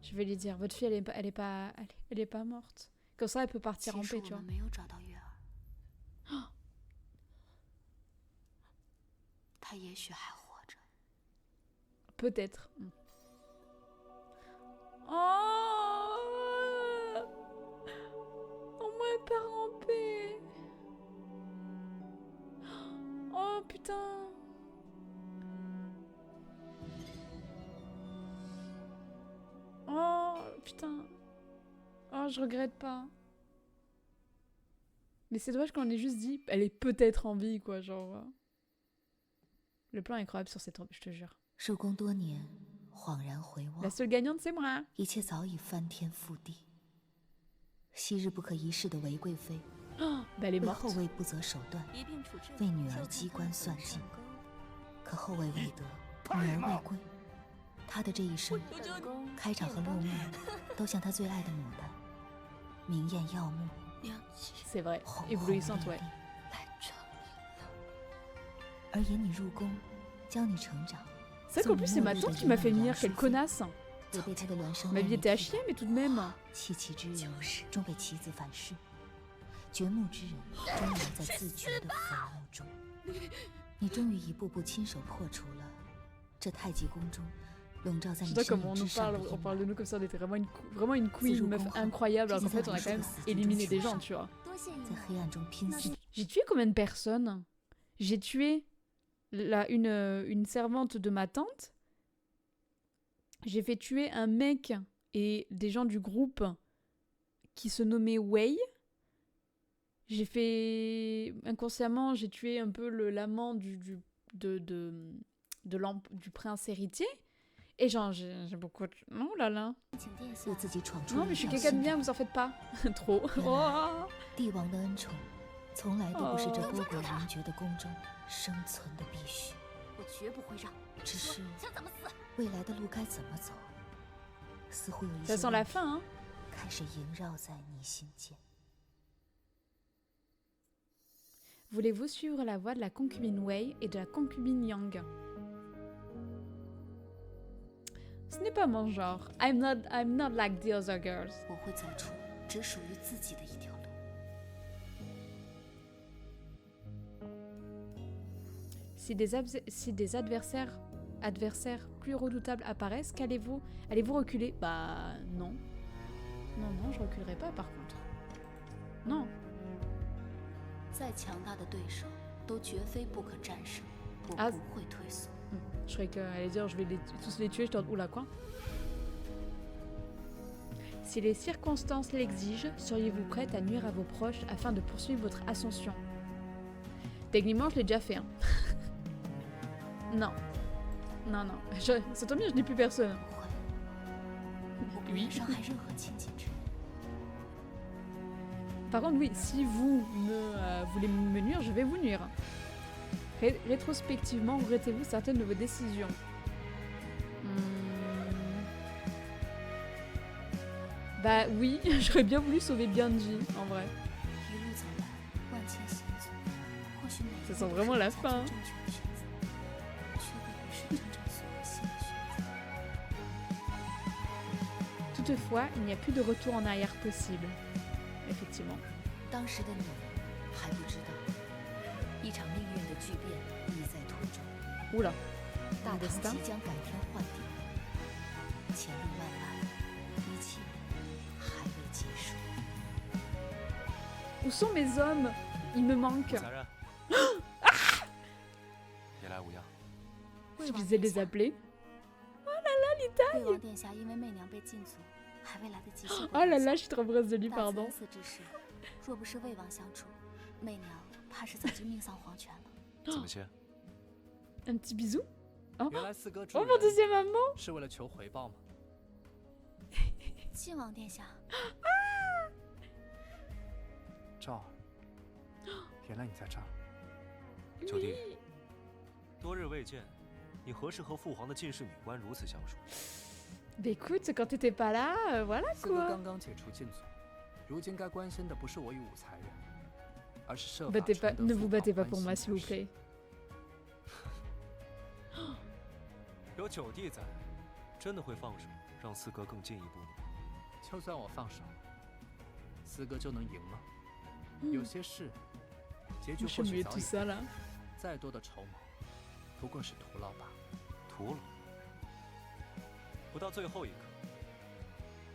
Je vais lui dire, votre fille elle est pas morte. Comme ça elle peut partir en paix, tu vois. Peut-être. Oh, au moins elle part en paix. Oh putain. Oh putain. Oh, je regrette pas. Mais c'est dommage qu'on ait juste dit elle est peut-être en vie, quoi, genre. Le plan est incroyable sur cette robe, je te jure. La seule gagnante, c'est moi. Oh, bah elle est morte. C'est vrai, éblouissante, ouais. C'est vrai qu'en plus c'est ma tante qui m'a fait venir, quelle connasse. Ma vie était à chier, mais tout de même. Je sais pas comment on parle de nous comme ça, on était vraiment une queen, une meuf incroyable, alors qu'en fait on a quand même éliminé des gens, tu vois. J'ai tué combien de personnes? J'ai tué une servante de ma tante. J'ai fait tuer un mec et des gens du groupe qui se nommaient Wei. j'ai fait inconsciemment, j'ai tué un peu l'amant du prince héritier. Et genre, j'ai beaucoup... Oh là là. Non, mais je suis quelqu'un de bien, vous en faites pas. Trop. Oh. 帝王的恩宠，从来都不是这波国人爵的宫中生存的必须。我绝不会让。只是想怎么死？未来的路该怎么走，似乎有一些 Ça sent la fin, hein. 开始萦绕在你心间。 Voulez-vous suivre la voie de la concubine Wei et de la concubine Yang? Ce n'est pas mon genre. I'm not like the other girls. 我会走出只属于自己的一条路。 Si des adversaires plus redoutables apparaissent, qu'allez-vous reculer? Bah non. Non, je reculerai pas par contre. Non. 再强大的对手都绝非不可战胜，我不会退缩。 Je croyais qu'elle allait dire je vais tous les tuer, je dois... Oula quoi. Si les circonstances l'exigent, seriez-vous prête à nuire à vos proches afin de poursuivre votre ascension? Techniquement, je l'ai déjà fait. Hein. Non. Non. Ça tombe bien, je n'ai plus personne. Oui. Par contre, oui, si vous voulez me nuire, je vais vous nuire. Rétrospectivement, regrettez-vous certaines de vos décisions? Bah oui, j'aurais bien voulu sauver Bianji, en vrai. Ça sent vraiment la fin. Toutefois, il n'y a plus de retour en arrière possible. Effectivement. 当时的你还不知道，一场命运的巨变已在途中。 Oula. 大唐即将改天换地，前路漫漫，一切还未结束。 Où sont mes hommes? Il me manque. Je visais les appeler. Oh là là, les tailles. 魏王殿下因为媚娘被禁足，还未来得及谢过。 Oh là là, je suis trop heureuse de lui, pardon. 大慈恩寺之事，若不是魏王相助，媚娘怕是早就命丧黄泉了。怎么切？ Un petit bisou. Oh, 原来四哥 oh mon deuxième maman. 是为了求回报吗？晋王殿下。赵儿，原来你在这儿。九弟，多日未见，你何时和父皇的近侍女官如此相熟？ Bah écoute, quand t'étais pas là, voilà 四哥 quoi. 刚刚解除禁足，如今该关心的不是我与武才人，而是设法 Battez pas, 重得 ne vous 父 battez 皇 pas pour 欢 moi, 心 s'il vous 之事。 plaît. 有九弟在，真的会放手，让四哥更进一步吗？就算我放手，四哥就能赢吗？有些事，结局或许早已定，再多的筹谋，不过是徒劳罢了。徒劳。不到最后一刻，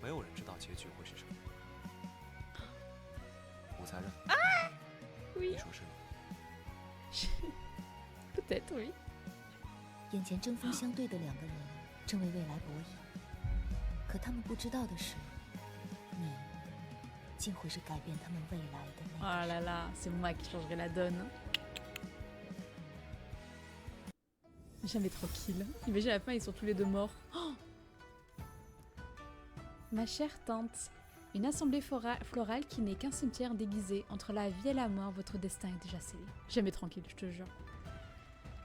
没有人知道结局会是什么。武才人，你说是吗？ Peut-être oui. 眼前针锋相对的两个人正为未来博弈，可他们不知道的是，你竟会是改变他们未来的那个。 Oh là là, c'est moi qui changerai la donne. Jamais tranquille. Imagine à la fin, ils sont tous les deux morts. Oh ma chère tante, une assemblée florale qui n'est qu'un cimetière déguisé. Entre la vie et la mort, votre destin est déjà scellé. Jamais tranquille, je te jure.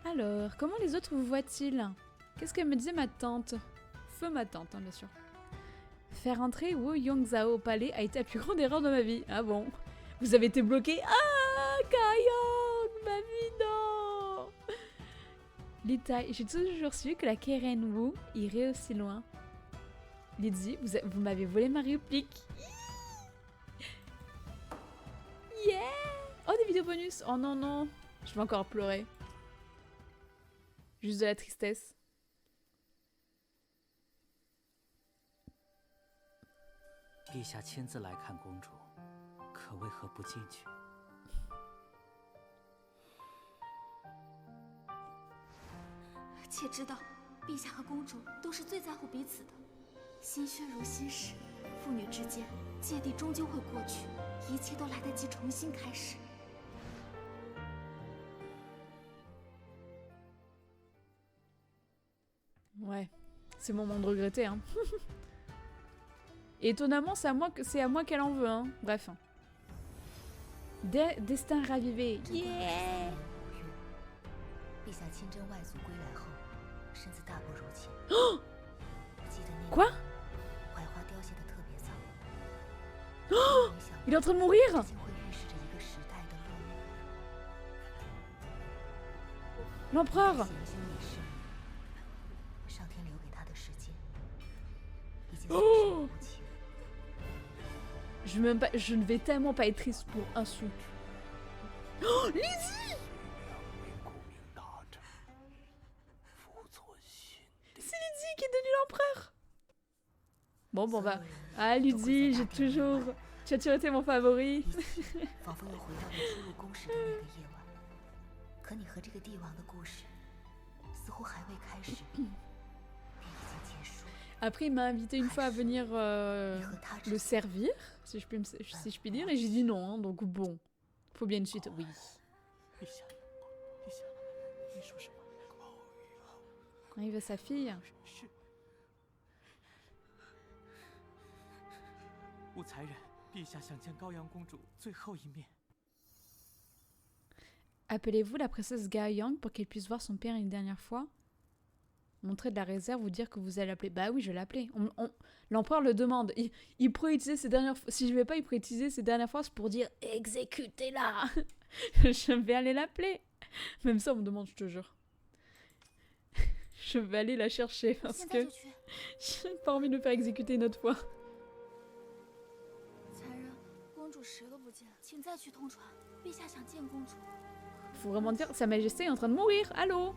Alors, comment les autres vous voient-ils? Qu'est-ce que me disait ma tante? Feu ma tante, hein, bien sûr. Faire entrer Wu Yongzhao au palais a été la plus grande erreur de ma vie. Ah bon? Vous avez été bloqué? Ah, Kaiyong, ma vie, non! Lita, j'ai toujours su que la Keren Wu irait aussi loin. Lizzie, vous m'avez volé ma réplique. Yeah! Oh, des vidéos bonus! Oh non, non! Je vais encore pleurer. Juste de la tristesse. « 陛下亲自来看公主，可为何不进去？” 且知道，陛下和公主都是最在乎彼此的，心血如心时，父女之间芥蒂终究会过去。一切都来得及重新开始。Ouais, c'est le moment de regretter, hein. Étonnamment, c'est à moi qu'elle en veut, hein. Bref. Destin ravivé. Yeah! Quoi? Oh! Il est en train de mourir? L'empereur! Oh! Je ne vais tellement pas être triste pour un sou. Oh, Lizzie! C'est Lizzie qui est devenue l'empereur. Bon, bah. Ah, Lizzie, j'ai toujours... Tu as toujours été mon favori. Après, il m'a invité une fois à venir le servir, si je puis dire, et j'ai dit non, hein, donc bon, faut bien une suite, oui. Quand il veut sa fille. Appelez-vous la princesse Gaoyang pour qu'elle puisse voir son père une dernière fois. Montrer de la réserve ou dire que vous allez l'appeler. Bah oui, je vais l'appeler. L'empereur le demande. Il pourrait utiliser ses dernières... Si je vais pas, il pourrait utiliser ses dernières phrases pour dire « Exécutez-la !» Je vais aller l'appeler. Même ça, on me demande, je te jure. Je vais aller la chercher parce que j'ai pas envie de me faire exécuter une autre fois. Faut vraiment dire, Sa Majesté est en train de mourir. Allô?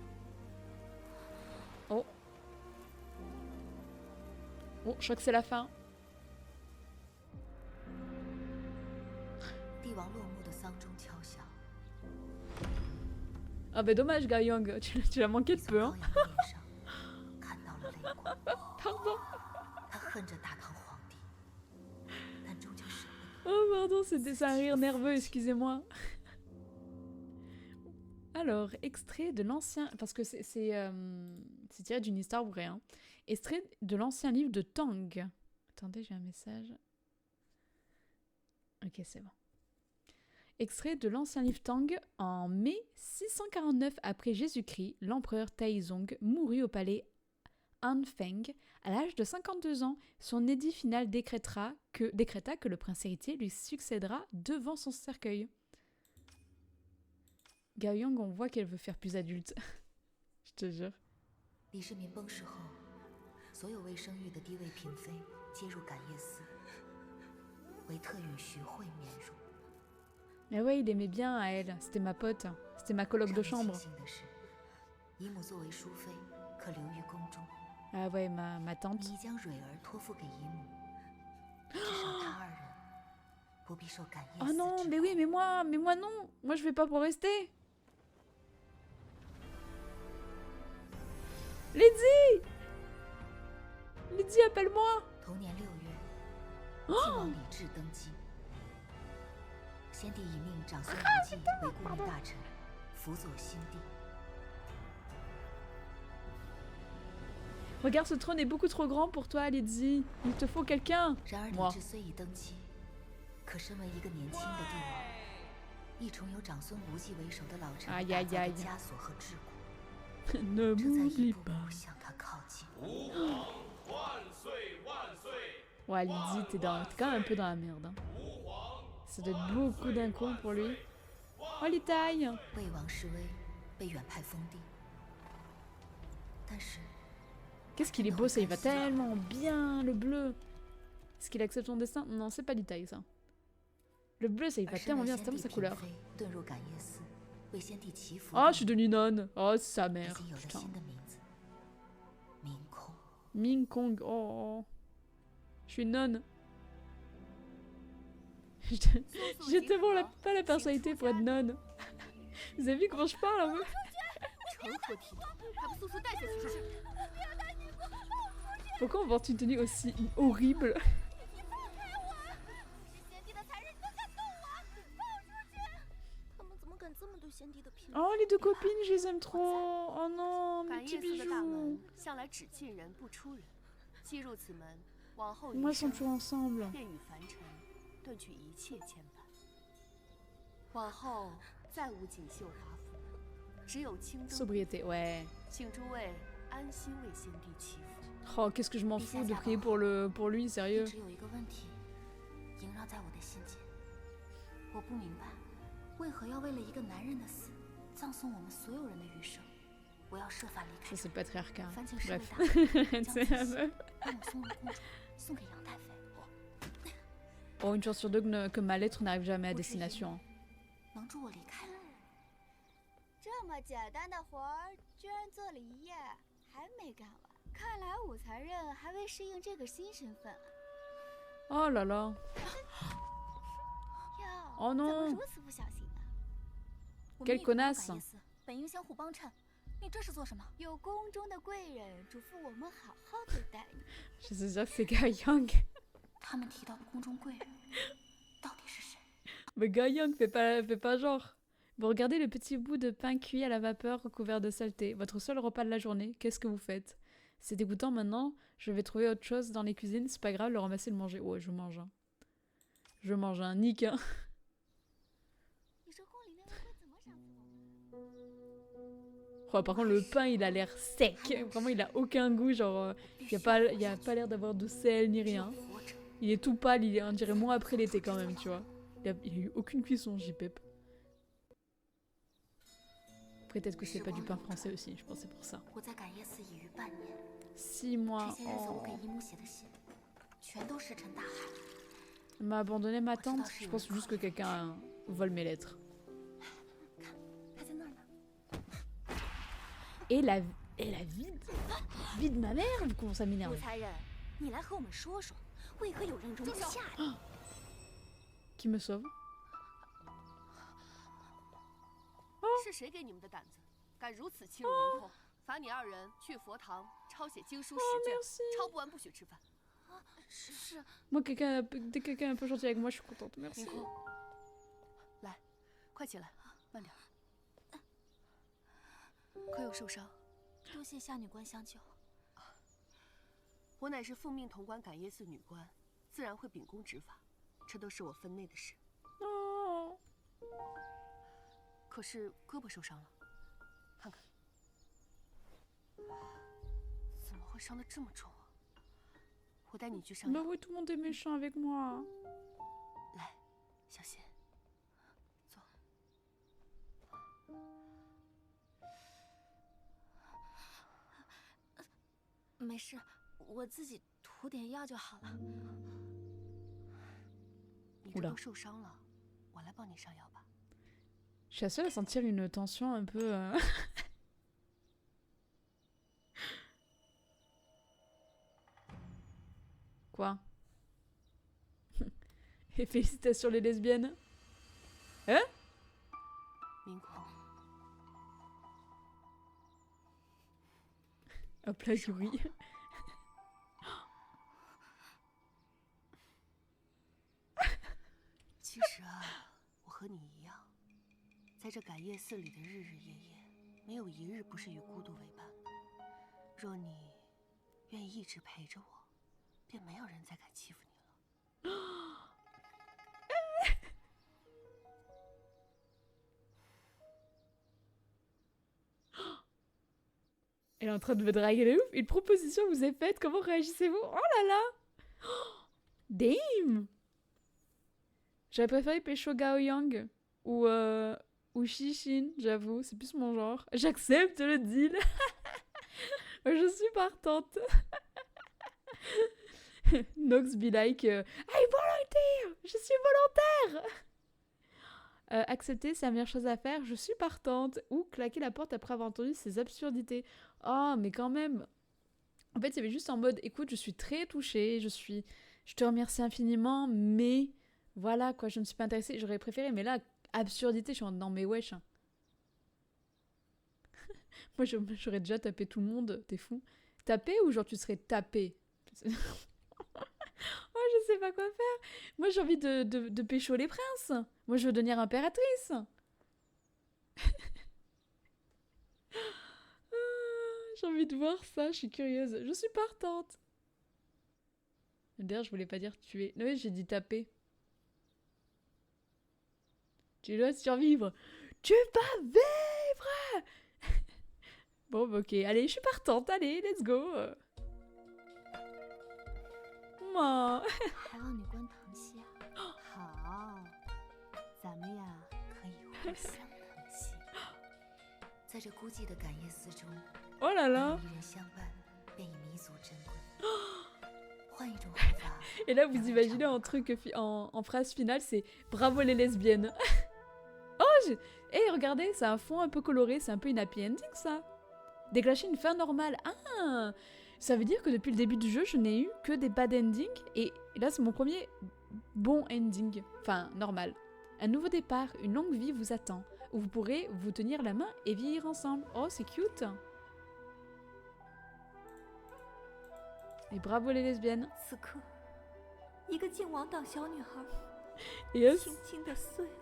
Oh. Oh, je crois que c'est la fin. Ah bah dommage, Gaoyang, tu l'as manqué de peu, hein. Pardon. Oh pardon, c'était un rire nerveux, excusez-moi. Alors, extrait de l'ancien... Parce que c'est tiré d'une histoire vraie, hein. Extrait de l'ancien livre de Tang. Attendez, j'ai un message. Ok, c'est bon. Extrait de l'ancien livre Tang. En mai 649 après Jésus-Christ, l'empereur Taizong mourut au palais Anfeng. À l'âge de 52 ans, son édit final décréta que le prince héritier lui succédera devant son cercueil. Gaoyang, on voit qu'elle veut faire plus adulte. Je te jure. Mais ouais, il aimait bien à elle. C'était ma pote. C'était ma coloc de chambre. Ah ouais, ma tante. Oh non, mais oui, mais moi non. Moi, je vais pas pour rester. Lydie! Lydie, appelle-moi! Oh! Regarde, ce trône est beaucoup trop grand pour toi, Lydie. Il te faut quelqu'un. Moi. Aïe aïe aïe. Ne m'oublie pas. Ouais, Lydie, t'es quand même un peu dans la merde. Hein. Ça doit être beaucoup d'un coup pour lui. Oh, les tailles. Qu'est-ce qu'il est beau, ça, il va tellement bien, le bleu. Est-ce qu'il accepte son destin? Non, c'est pas l'Italie, ça. Le bleu, ça, il va tellement bien, c'est tellement sa couleur. Oh, je suis devenue nonne. Oh, c'est sa mère. Putain. Ming Kong, oh. Je suis nonne. J'ai tellement pas la personnalité pour être nonne. Vous avez vu comment je parle, un peu? Pourquoi on porte une tenue aussi horrible? deux copines, je les aime trop. Oh non, mes petits bijoux. Moi, ils sont toujours ensemble. Sobriété, ouais. Oh, qu'est-ce que je m'en fous de prier pour lui, sérieux. Ça c'est le patriarcat. Bref. Oh, une chance sur deux que ma lettre n'arrive jamais à destination. 这么简单的活儿，居然做了1夜，还没干完。看来武才人还未适应这个新身份啊。Oh là là. Oh non. 怎么如此不小心啊！Quelle connasse. 本应相互帮衬，你这是做什么？有宫中的贵人嘱咐我们好好对待你。Je sais sûr que c'est Ga Yang. 他们提到的宫中贵人，到底是谁 Mais Ga Yang fait pas genre. Vous regardez le petit bout de pain cuit à la vapeur recouvert de saleté, votre seul repas de la journée, qu'est-ce que vous faites? C'est dégoûtant maintenant, je vais trouver autre chose dans les cuisines, c'est pas grave, le ramasser, le manger. Ouais, je mange. Hein. Je mange un nick. Hein. Oh, par contre, le pain, il a l'air sec. Vraiment, il a aucun goût, genre, y a pas l'air d'avoir de sel ni rien. Il est tout pâle, on dirait moins après l'été quand même, tu vois. Il a eu aucune cuisson, J-Pep. Peut-être que c'est pas du pain français aussi, je pense c'est pour ça. 6 mois. Oh. Elle m'a abandonné ma tante, je pense juste que quelqu'un vole mes lettres. Et la vie de ma mère, elle commence à m'énerver. Qui me sauve? 是谁给你们的胆子，敢如此欺辱明空？罚你2人去佛堂抄写经书10卷，抄不完不许吃饭。是。Moi, dès quelqu'un est un peu gentil avec moi, je suis contente. Merci. 明空，来，快起来，慢点。可有受伤？多谢夏女官相救。我乃是奉命统管感业寺女官，自然会秉公执法，这都是我分内的事。哦。 可是胳膊受伤了，看看，怎么会伤得这么重啊？我带你去上药。Mais oui, tout le monde est méchant avec moi. 来，小心，坐。没事，我自己涂点药就好了。你这都受伤了，我来帮你上药吧。 Je suis la seule à sentir une tension un peu... Quoi? Et félicitations les lesbiennes. Hein? Hop là, oui. 其实啊，我和你一样。 在这感业寺里的日日夜夜，没有一日不是与孤独为伴。若你愿意一直陪着我，便没有人再敢欺负你了。Elle est en train de me draguer de ouf. Une proposition vous est faite, comment réagissez-vous? Oh là là! Damn! J'aurais préféré pécho Gao Yang ou Shishin, j'avoue, c'est plus mon genre. J'accepte le deal. Je suis partante. Nox be like, I volunteer! Je suis volontaire! Accepter, c'est la meilleure chose à faire, je suis partante. Ou claquer la porte après avoir entendu ces absurdités. Oh, mais quand même. En fait, il y avait juste en mode, écoute, je suis très touchée, je te remercie infiniment, mais voilà, quoi, je ne suis pas intéressée. J'aurais préféré, mais là, absurdité, je suis en non, mais wesh. Moi, j'aurais déjà tapé tout le monde, t'es fou. Tapé ou genre tu serais tapé? Moi, je sais pas quoi faire. Moi, j'ai envie de pécho les princes. Moi, je veux devenir impératrice. J'ai envie de voir ça, je suis curieuse. Je suis partante. D'ailleurs, je voulais pas dire tuer. Non, j'ai dit taper. Tu dois survivre. Tu vas vivre. Bon, bah, ok. Allez, je suis partante. Allez, let's go. Moi. 还望你观疼惜啊。好，咱们呀可以互相疼惜。在这孤寂的感业寺中， Oh là là. 一人相伴，便已弥足珍贵。换一种活法。 Et là, vous imaginez un truc en phrase finale, c'est bravo les lesbiennes. Oh, hey, regardez, c'est un fond un peu coloré, c'est un peu une happy ending ça. Déclencher une fin normale. Ah, ça veut dire que depuis le début du jeu, je n'ai eu que des bad endings. Et là, c'est mon premier bon ending. Enfin, normal. Un nouveau départ, une longue vie vous attend, où vous pourrez vous tenir la main et vivre ensemble. Oh, c'est cute. Et bravo les lesbiennes. 此刻，一个靖王党小女孩 Et 轻轻地碎了。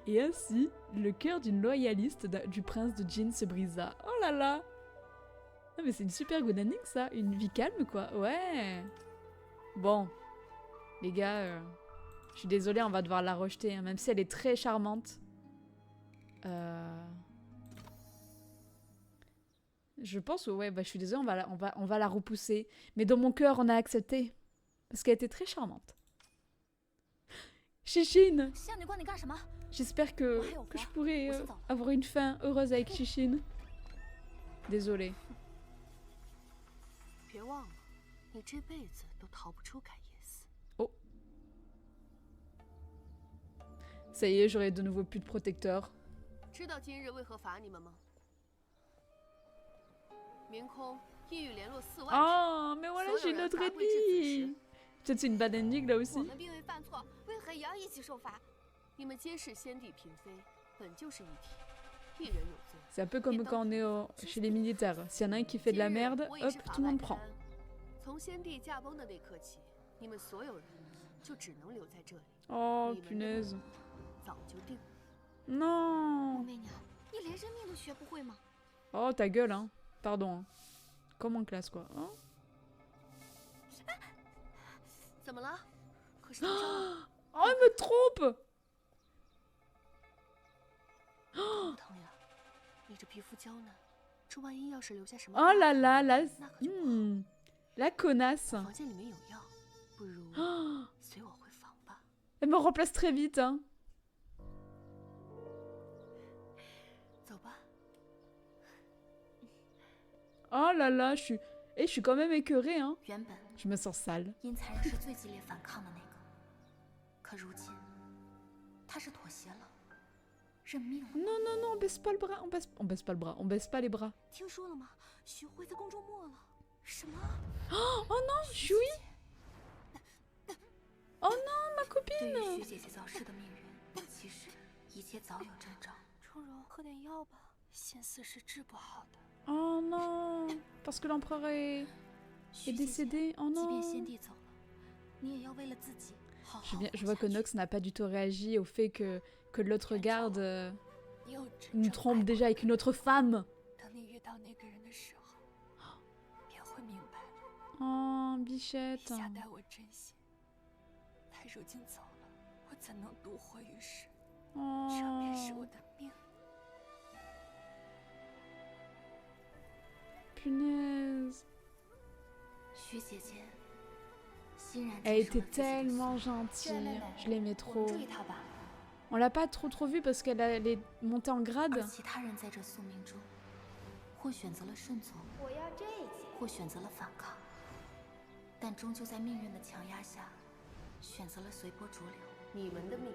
Et ainsi, le cœur d'une loyaliste du prince de Jin se brisa. Oh là là! Ah mais c'est une super good ending ça, une vie calme quoi, ouais! Bon, les gars, je suis désolée, on va devoir la rejeter, hein, même si elle est très charmante. Je pense, ouais, bah je suis désolée, on va la repousser. Mais dans mon cœur, on a accepté. Parce qu'elle était très charmante. Chichine! J'espère que je pourrai avoir une fin heureuse avec Chichine. Désolée. 别忘了，你这辈子都逃不出感业寺。 Oh. Ça y est, j'aurai de nouveau plus de protecteurs. 知道今日为何罚你们吗？明空意欲联络4万。 Oh, mais voilà, j'ai une autre ennemie. Peut-être c'est une bad ending là aussi. 我们并未犯错，为何也要一起受罚？你们皆是先帝嫔妃，本就是一体，一人有罪。 C'est un peu comme quand on est chez les militaires. S'il y en a un qui fait de la merde, hop, tout le monde prend. 从先帝驾崩的那刻起，你们所有人就只能留在这里。 Oh, punaise. 早就定。 Non. 武媚娘，你连生命都学不会吗？ Oh, ta gueule, hein. Pardon. Hein. Comme en classe, quoi. Hein? 怎么了？可是怎么着了？ Oh, elle me trompe. 疼不疼呀？你这皮肤娇嫩，这万一要是留下什么…… Oh là là, la connasse. 房间里面有药，不如随我回房吧。 Elle me remplace très vite, hein. 走吧。 Oh là là, je suis quand même écœurée, hein. 原本 Je me sens sale. 因残忍是最激烈反抗的那个，可如今他是妥协了，认命了。 Non, non, non, on baisse pas le bras, on baisse pas le bras, on baisse pas les bras. 听说了吗？徐慧在宫中没了。什么 Oh non, Shui. Oh non, ma 对于 copine. 徐姐姐早逝的命运，其实一切早有征兆。春柔，喝点药吧，仙四是治不好的。 Oh non, parce que l'empereur est décédé. Oh 即便 non. 先帝走了，你也要为了自己好好。 Je vois que Nox n'a pas du tout réagi au fait que l'autre garde nous trompe déjà avec une autre femme. 等你遇到那个人的时候，便会明白了。 Oh, bichette. 下代我珍惜，他如今走了，我怎能独活于世？这便是我的命。 Punaise. 徐姐姐，欣然 Elle était tellement gentille. Je l'aimais trop. On l'a pas trop vue parce qu'elle est montée en grade. 其他人在这宿命中，或选择了顺从，或选择了反抗，但终究在命运的强压下，选择了随波逐流。你们的命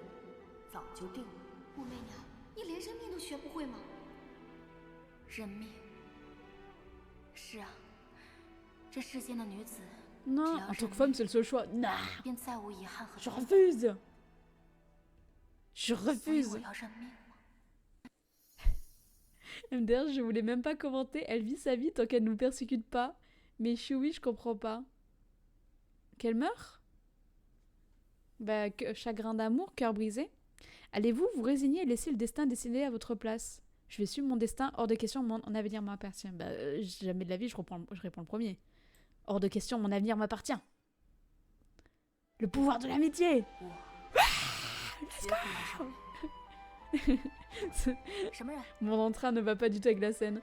早就定了。武媚娘，你连生命都学不会吗？认命。是啊，这世间的女子， Non, en tant que femme, c'est le seul choix. Non. 便再无遗憾和 Je refuse. Je 所以 refuse. 我要认命。 MDR, je voulais même pas commenter. Elle vit sa vie tant qu'elle nous persécute pas. Mais Shui, je comprends pas. Qu'elle meurt? Bah, chagrin d'amour, cœur brisé. Allez-vous vous résigner et laisser le destin décider à votre place? Je vais suivre mon destin, hors de question, mon avenir m'appartient. Bah, jamais de la vie, je réponds le premier. Hors de question, mon avenir m'appartient. Le pouvoir de l'amitié. Let's go. Mon entrain ne va pas du tout avec la scène.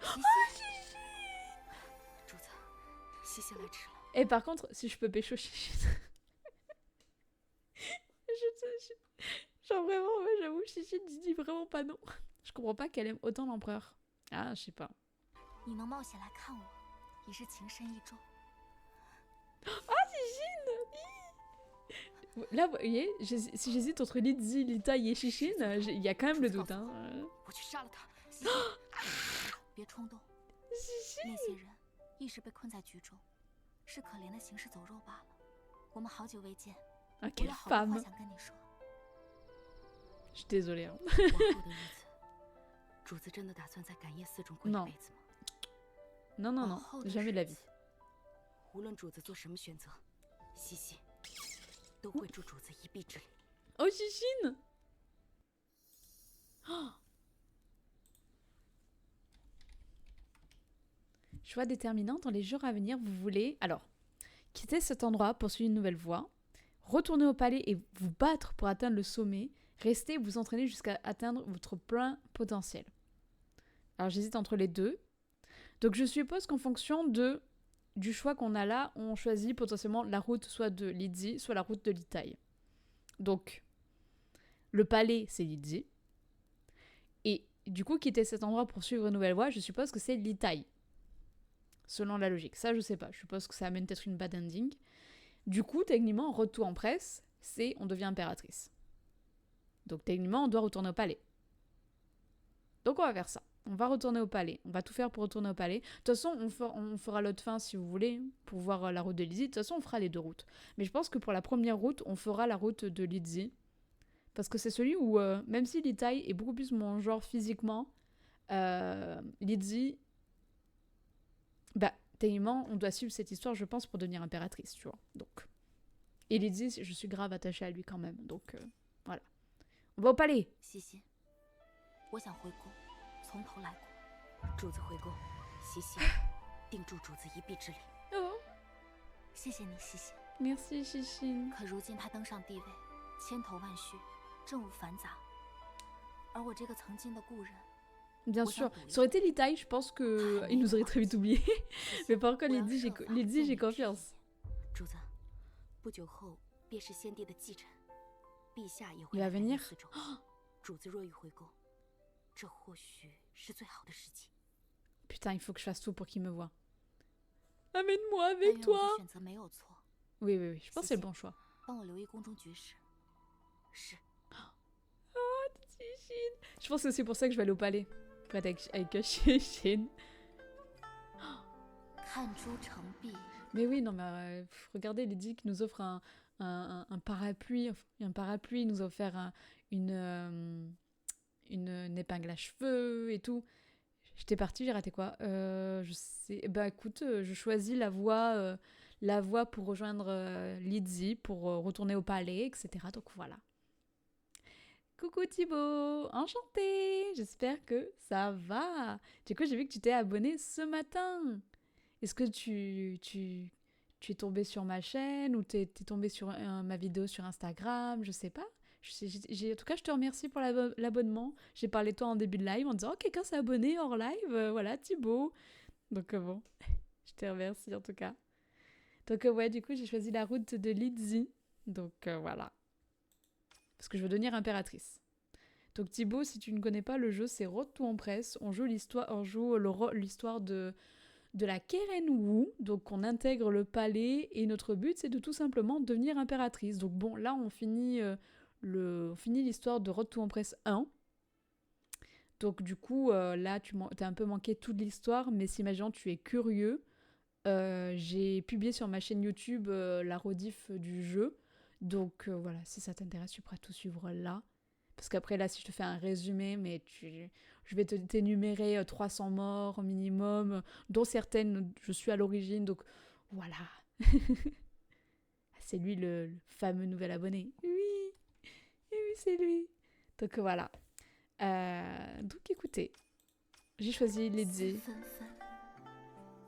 Et par contre, si je peux pécho Chichine... Genre vraiment, ouais, j'avoue, Chichine dit vraiment pas non. Je comprends pas qu'elle aime autant l'empereur. Ah, je sais pas. Ah, Chichine! Là, vous voyez, si j'hésite entre Lizzie, Litaï et Chichine, il y a quand même le doute. Hein. Chichine! Ah, quelle femme! Je suis désolée. Hein. Non. Non, non, non. Jamais de la vie. Oh, Chichine! Oh. Choix déterminant dans les jours à venir, vous voulez... Alors, quitter cet endroit pour suivre une nouvelle voie, retourner au palais et vous battre pour atteindre le sommet, rester et vous entraîner jusqu'à atteindre votre plein potentiel. Alors, j'hésite entre les deux. Donc, je suppose qu'en fonction du choix qu'on a là, on choisit potentiellement la route soit de Lizzie, soit la route de Litaï. Donc, le palais, c'est Lizzie. Et du coup, quitter cet endroit pour suivre une nouvelle voie, je suppose que c'est Litaï. Selon la logique. Ça, je sais pas. Je suppose que ça amène peut-être une bad ending. Du coup, techniquement, retour en presse, c'est on devient impératrice. Donc, techniquement, on doit retourner au palais. Donc, on va faire ça. On va retourner au palais. On va tout faire pour retourner au palais. De toute façon, on fera l'autre fin si vous voulez, pour voir la route de Lizzie. De toute façon, on fera les deux routes. Mais je pense que pour la première route, on fera la route de Lizzie. Parce que c'est celui où, même si Litaï est beaucoup plus mon genre physiquement, Lizzie, bah, techniquement, on doit suivre cette histoire, je pense, pour devenir impératrice, tu vois. Donc. Et Lizzie, je suis grave attachée à lui quand même. Donc, voilà. On va au palais. Cici, 我想回宫，从头来过。主子回宫，西西定助主子一臂之力。哦，谢谢你，西西。Merci, Chichine. 可如今他登上帝位，千头万绪，政务繁杂，而我这个曾经的故人。Bien sûr, ça aurait été Litaï, je pense qu'il nous aurait très vite oublié. Mais par contre, Lizzie, j'ai confiance. 主子，不久后便是先帝的继承，陛下也会 Il va venir. 主子若欲回宫，这或许是最好的时机。 Putain, il faut que je fasse tout pour qu'il me voie. Amène-moi avec toi. Oui, oui, oui, je pense que c'est le bon choix. 帮我留意宫中局势。是。Oh, Chichine. Je pense que c'est pour ça que je vais aller au palais. Pour être avec Chichine. Mais oui, non, mais regardez, Lydie qui nous offre un parapluie. Un parapluie, il nous a offert une épingle à cheveux et tout. J'étais partie, j'ai raté quoi? Je sais. Bah écoute, je choisis la voie pour rejoindre Lydie, pour retourner au palais, etc. Donc voilà. Coucou Thibaut, enchantée. J'espère que ça va. Du coup, j'ai vu que tu t'es abonné ce matin. Est-ce que tu es tombé sur ma chaîne ou t'es tombé sur ma vidéo sur Instagram? Je sais pas. En tout cas, je te remercie pour l'abonnement. J'ai parlé de toi en début de live en disant « Oh, quelqu'un s'est abonné hors live. Voilà, Thibaut. » Donc bon, je te remercie en tout cas. Donc ouais, du coup, j'ai choisi la route de Lydie. Donc voilà. Parce que je veux devenir impératrice. Donc Thibaut, si tu ne connais pas le jeu, c'est Road to Empress. On joue l'histoire de la Keren Wu. Donc on intègre le palais et notre but, c'est de tout simplement devenir impératrice. Donc bon, là, on finit l'histoire de Road to Empress 1. Donc du coup, là, t'as un peu manqué toute l'histoire, mais si imaginons tu es curieux, j'ai publié sur ma chaîne YouTube la rediff du jeu. Donc voilà, si ça t'intéresse, tu pourras tout suivre là. Parce qu'après là, si je te fais un résumé, mais je vais t'énumérer 300 morts au minimum, dont certaines, je suis à l'origine, donc voilà. C'est lui le fameux nouvel abonné. Oui, c'est lui. Donc voilà. Donc écoutez, J'ai choisi Lydie.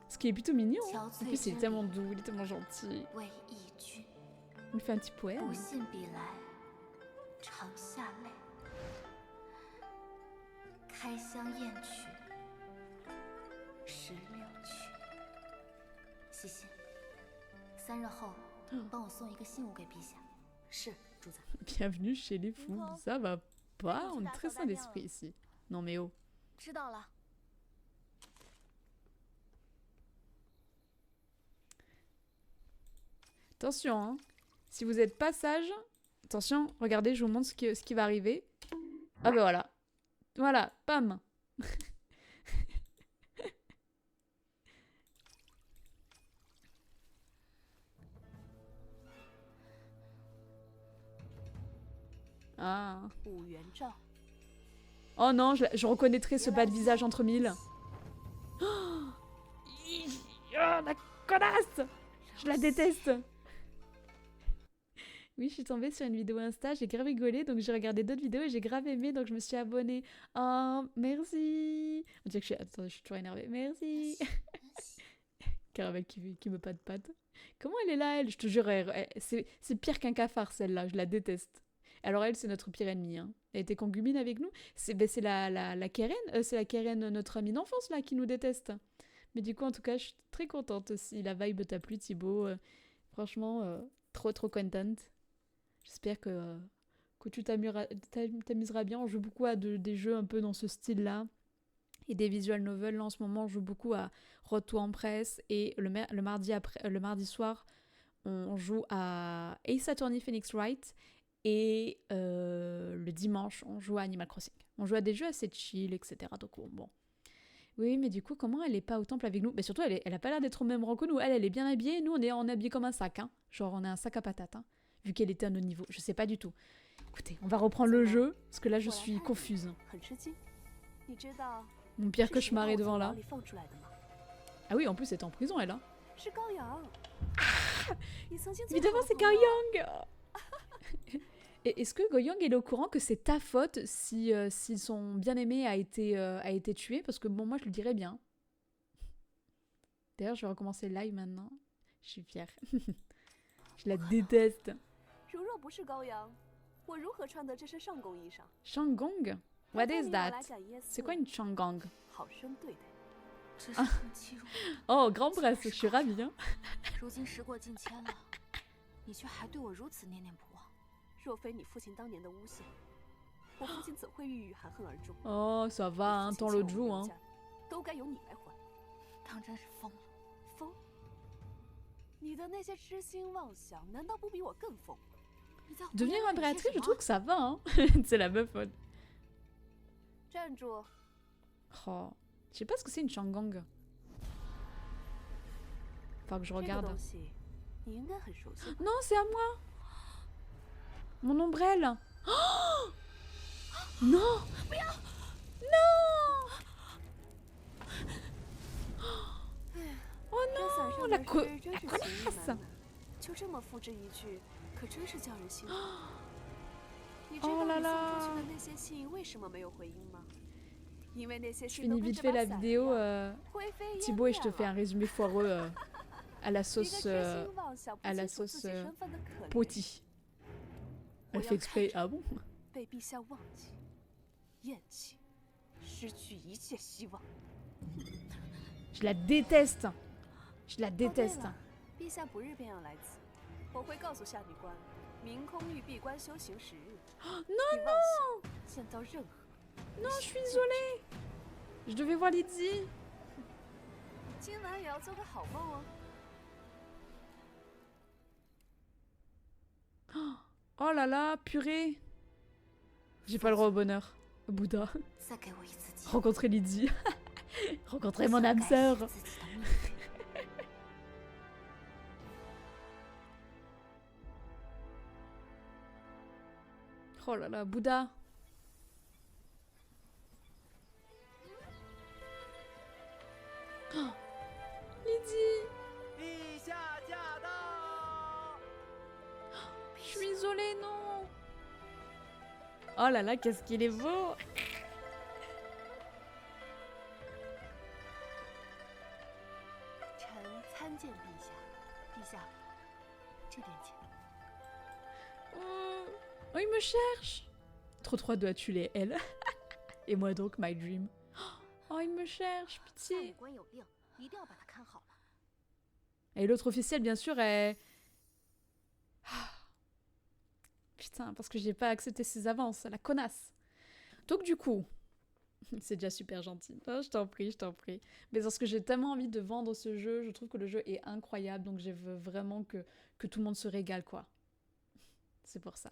Ce qui est plutôt mignon. Hein. En plus, il est tellement doux, il est tellement gentil. Il fait un petit poème. Bienvenue chez les fous. Ça va pas, on est très sain d'esprit ici. Non mais oh. Attention, hein. Si vous êtes pas sage, attention, regardez, je vous montre ce qui va arriver. Ah ben voilà. Voilà, pam. Ah. Oh non, je reconnaîtrais ce bas de visage entre mille. Oh, la connasse! Je la déteste. Oui, je suis tombée sur une vidéo Insta, j'ai grave rigolé, donc j'ai regardé d'autres vidéos et j'ai grave aimé, donc je me suis abonnée. Oh, merci. On dirait que je suis... Attends, je suis toujours énervée. Merci. Caramel qui me patte. Comment elle est là, elle? Je te jure, c'est pire qu'un cafard, celle-là. Je la déteste. Alors elle, c'est notre pire ennemie. Hein. Elle était concubine avec nous. C'est la Keren, c'est la Keren, notre amie d'enfance, là, qui nous déteste. Mais du coup, en tout cas, je suis très contente si la vibe t'a plu, Thibaut. Franchement, trop contente. J'espère que tu t'amuseras bien. On joue beaucoup à des jeux un peu dans ce style-là. Et des visual novels. Là, en ce moment, on joue beaucoup à Road to Empress. Et le mardi soir, on joue à Ace Attorney Phoenix Wright. Et le dimanche, on joue à Animal Crossing. On joue à des jeux assez chill, etc. Donc bon. Oui, mais du coup, comment elle est pas au temple avec nous? Mais surtout, elle a pas l'air d'être au même rang que nous. Elle est bien habillée. Nous, on est habillés comme un sac. Hein. Genre, on est un sac à patates. Hein, vu qu'elle était à notre niveau. Je sais pas du tout. Écoutez, on va reprendre le jeu. Parce que là, je suis confuse. Mon pire cauchemar est devant là. Ah oui, en plus, elle est en prison, elle. Hein. Ah, évidemment, c'est Gao Yang. Est-ce que Goyang est au courant que c'est ta faute si son bien-aimé a été tué? Parce que bon, moi je le dirais bien. D'ailleurs, je vais recommencer le live maintenant. Je suis fière. Je la déteste. Shanggong? What is that? C'est quoi une Shanggong? Ah. Oh, grand presse, je suis ravie. Hein. Oh, ça va, hein, tant l'autre joue, hein. Devenir impératrice, je trouve que ça va, hein. C'est la meuf. Oh, je sais pas ce que c'est une Shanggong. Faut que je regarde. Non, c'est à moi. Mon ombrelle. Oh non. Non. Oh non, la connasse. Oh là là. Je finis vite fait la vidéo, Thibaut, et je te fais un résumé foireux à la sauce poti. Elle fait exprès. Ah bon? Je la déteste. Je la déteste. Non, non. Non, je suis désolée. Je devais voir Lydie. Oh là là, purée. J'ai pas le droit au bonheur. Bouddha. Rencontrer Lydie. Rencontrer mon âme sœur. Oh là là, Bouddha. Oh, Lydie. Je suis isolée, non. Oh là là, qu'est-ce qu'il est beau. 陛下，这点钱。Oh, il me cherche. Trop trop doit tuer elle. Et moi donc, my dream. Oh, il me cherche, pitié. Et l'autre officiel, bien sûr, est... Putain, parce que j'ai pas accepté ses avances, la connasse. Donc du coup, c'est déjà super gentil. Oh, je t'en prie, je t'en prie. Mais parce que j'ai tellement envie de vendre ce jeu, je trouve que le jeu est incroyable, donc je veux vraiment que tout le monde se régale, quoi. C'est pour ça.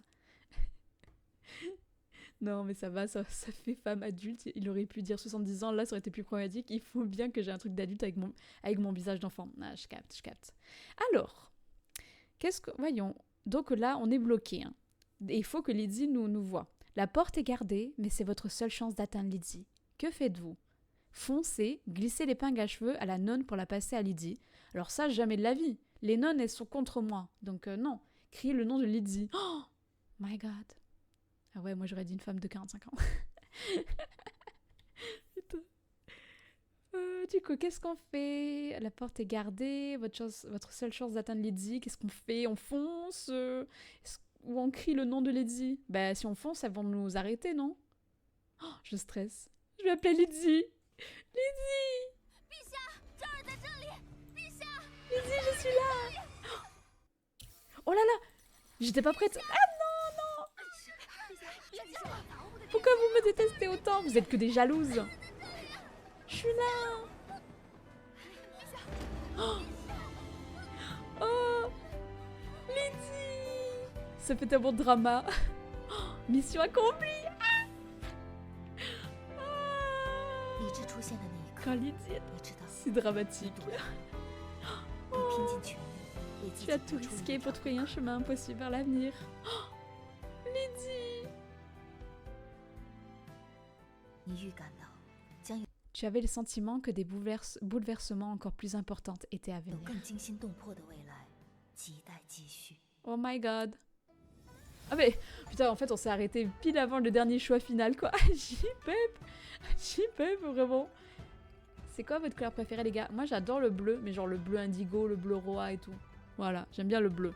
Non, mais ça va, ça fait femme adulte. Il aurait pu dire 70 ans, là, ça aurait été plus problématique. Il faut bien que j'ai un truc d'adulte avec mon visage d'enfant. Ah, je capte, je capte. Alors, qu'est-ce que... Voyons. Donc là, on est bloqué. Hein. Et il faut que Lydie nous voie. La porte est gardée, mais c'est votre seule chance d'atteindre Lydie. Que faites-vous? Foncez, glissez l'épingle à cheveux à la nonne pour la passer à Lydie. Alors ça, jamais de la vie. Les nonnes, elles sont contre moi. Donc non. Criez le nom de Lydie. Oh my god. Ah ouais, moi j'aurais dit une femme de 45 ans. Putain. Du coup, qu'est-ce qu'on fait? La porte est gardée, votre seule chance d'atteindre Lydie. Qu'est-ce qu'on fait? On fonce ou on crie le nom de Lydie? Bah si on fonce, elles vont nous arrêter, non? Oh, je stresse. Je vais appeler Lydie. Lydie! Lydie, je suis là! Oh là là! J'étais pas prête. Ah non, non! Pourquoi vous me détestez autant? Vous êtes que des jalouses. Je suis là. Oh, Lydie. Ça fait tellement de drama. Mission accomplie. Quand Lydie est si dramatique. Oh, tu as tout risqué pour trouver un chemin impossible vers l'avenir. Oh, Lydie. Tu avais le sentiment que des bouleversements encore plus importants étaient à venir. Oh my god. Ah mais, putain, en fait, on s'est arrêté pile avant le dernier choix final, quoi. J-Pep, vraiment. C'est quoi votre couleur préférée, les gars? Moi, j'adore le bleu, mais genre le bleu indigo, le bleu roi et tout. Voilà, j'aime bien le bleu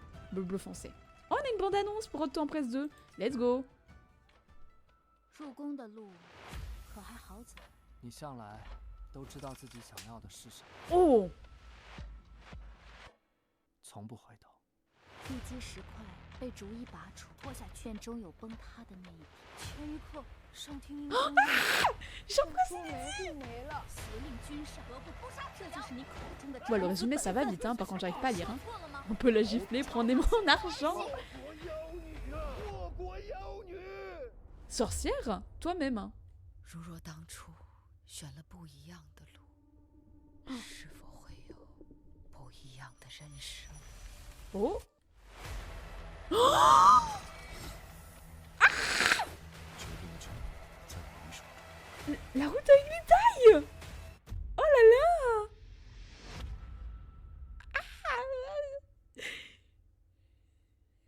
foncé. Oh, on a une bande-annonce pour Retour en Presse 2. Let's go. 你向来都知道自己想要的是什么。哦，从不回头。地基石块被逐一拔除，脱下去，便终有崩塌的那一天。前一刻，上厅因公没了，死令君上，何不扑杀？这就是你口中的。Ouais, le résumé ça va vite, hein. Par contre, j'arrive pas à lire. Hein. On peut la gifler, prenez mon argent. Sorcière, toi-même. Hein. 如若当初选了不一样的路，是否会有不一样的人生？ Oh. La route avec les tailles. Oh là là.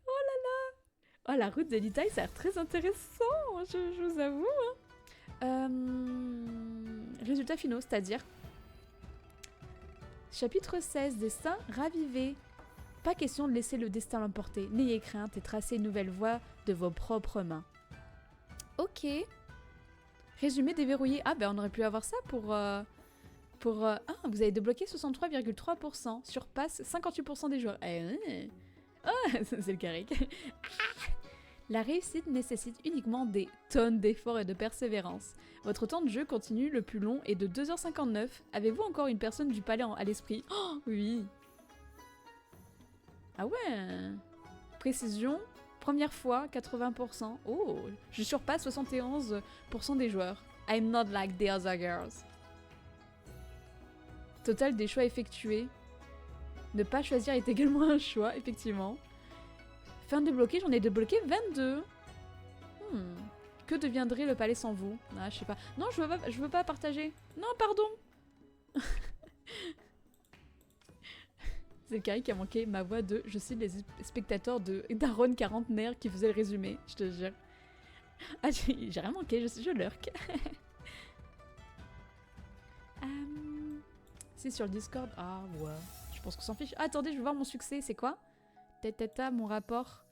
Oh là là. Oh, la route de l'Italie, ça a l'air très intéressant, je vous avoue. Hein. Résultats finaux, c'est-à-dire chapitre 16, destin ravivé. Pas question de laisser le destin l'emporter. N'ayez crainte et tracez une nouvelle voie de vos propres mains. Ok. Résumé déverrouillé. Ah ben on aurait pu avoir ça pour... Ah, vous avez débloqué 63,3%. Surpasse 58% des joueurs. Ah, c'est le carré. La réussite nécessite uniquement des tonnes d'efforts et de persévérance. Votre temps de jeu continu le plus long est de 2h59. Avez-vous encore une personne du palais à l'esprit? Oh, oui. Ah ouais. Précision, première fois, 80%. Oh, je surpasse 71% des joueurs. I'm not like the other girls. Total des choix effectués. Ne pas choisir est également un choix, effectivement. Fin de débloquer, j'en ai débloqué 22. Que deviendrait le palais sans vous? Ah, je sais pas. Non, je veux pas partager. Non, pardon. C'est le carré qui a manqué ma voix de, je cite les spectateurs de Daron quarantenaire qui faisait le résumé, je te jure. Ah, j'ai rien manqué, je lurk. C'est sur le Discord. Ah ouais, je pense qu'on s'en fiche. Ah, attendez, je vais voir mon succès, c'est quoi? Tata, mon rapport.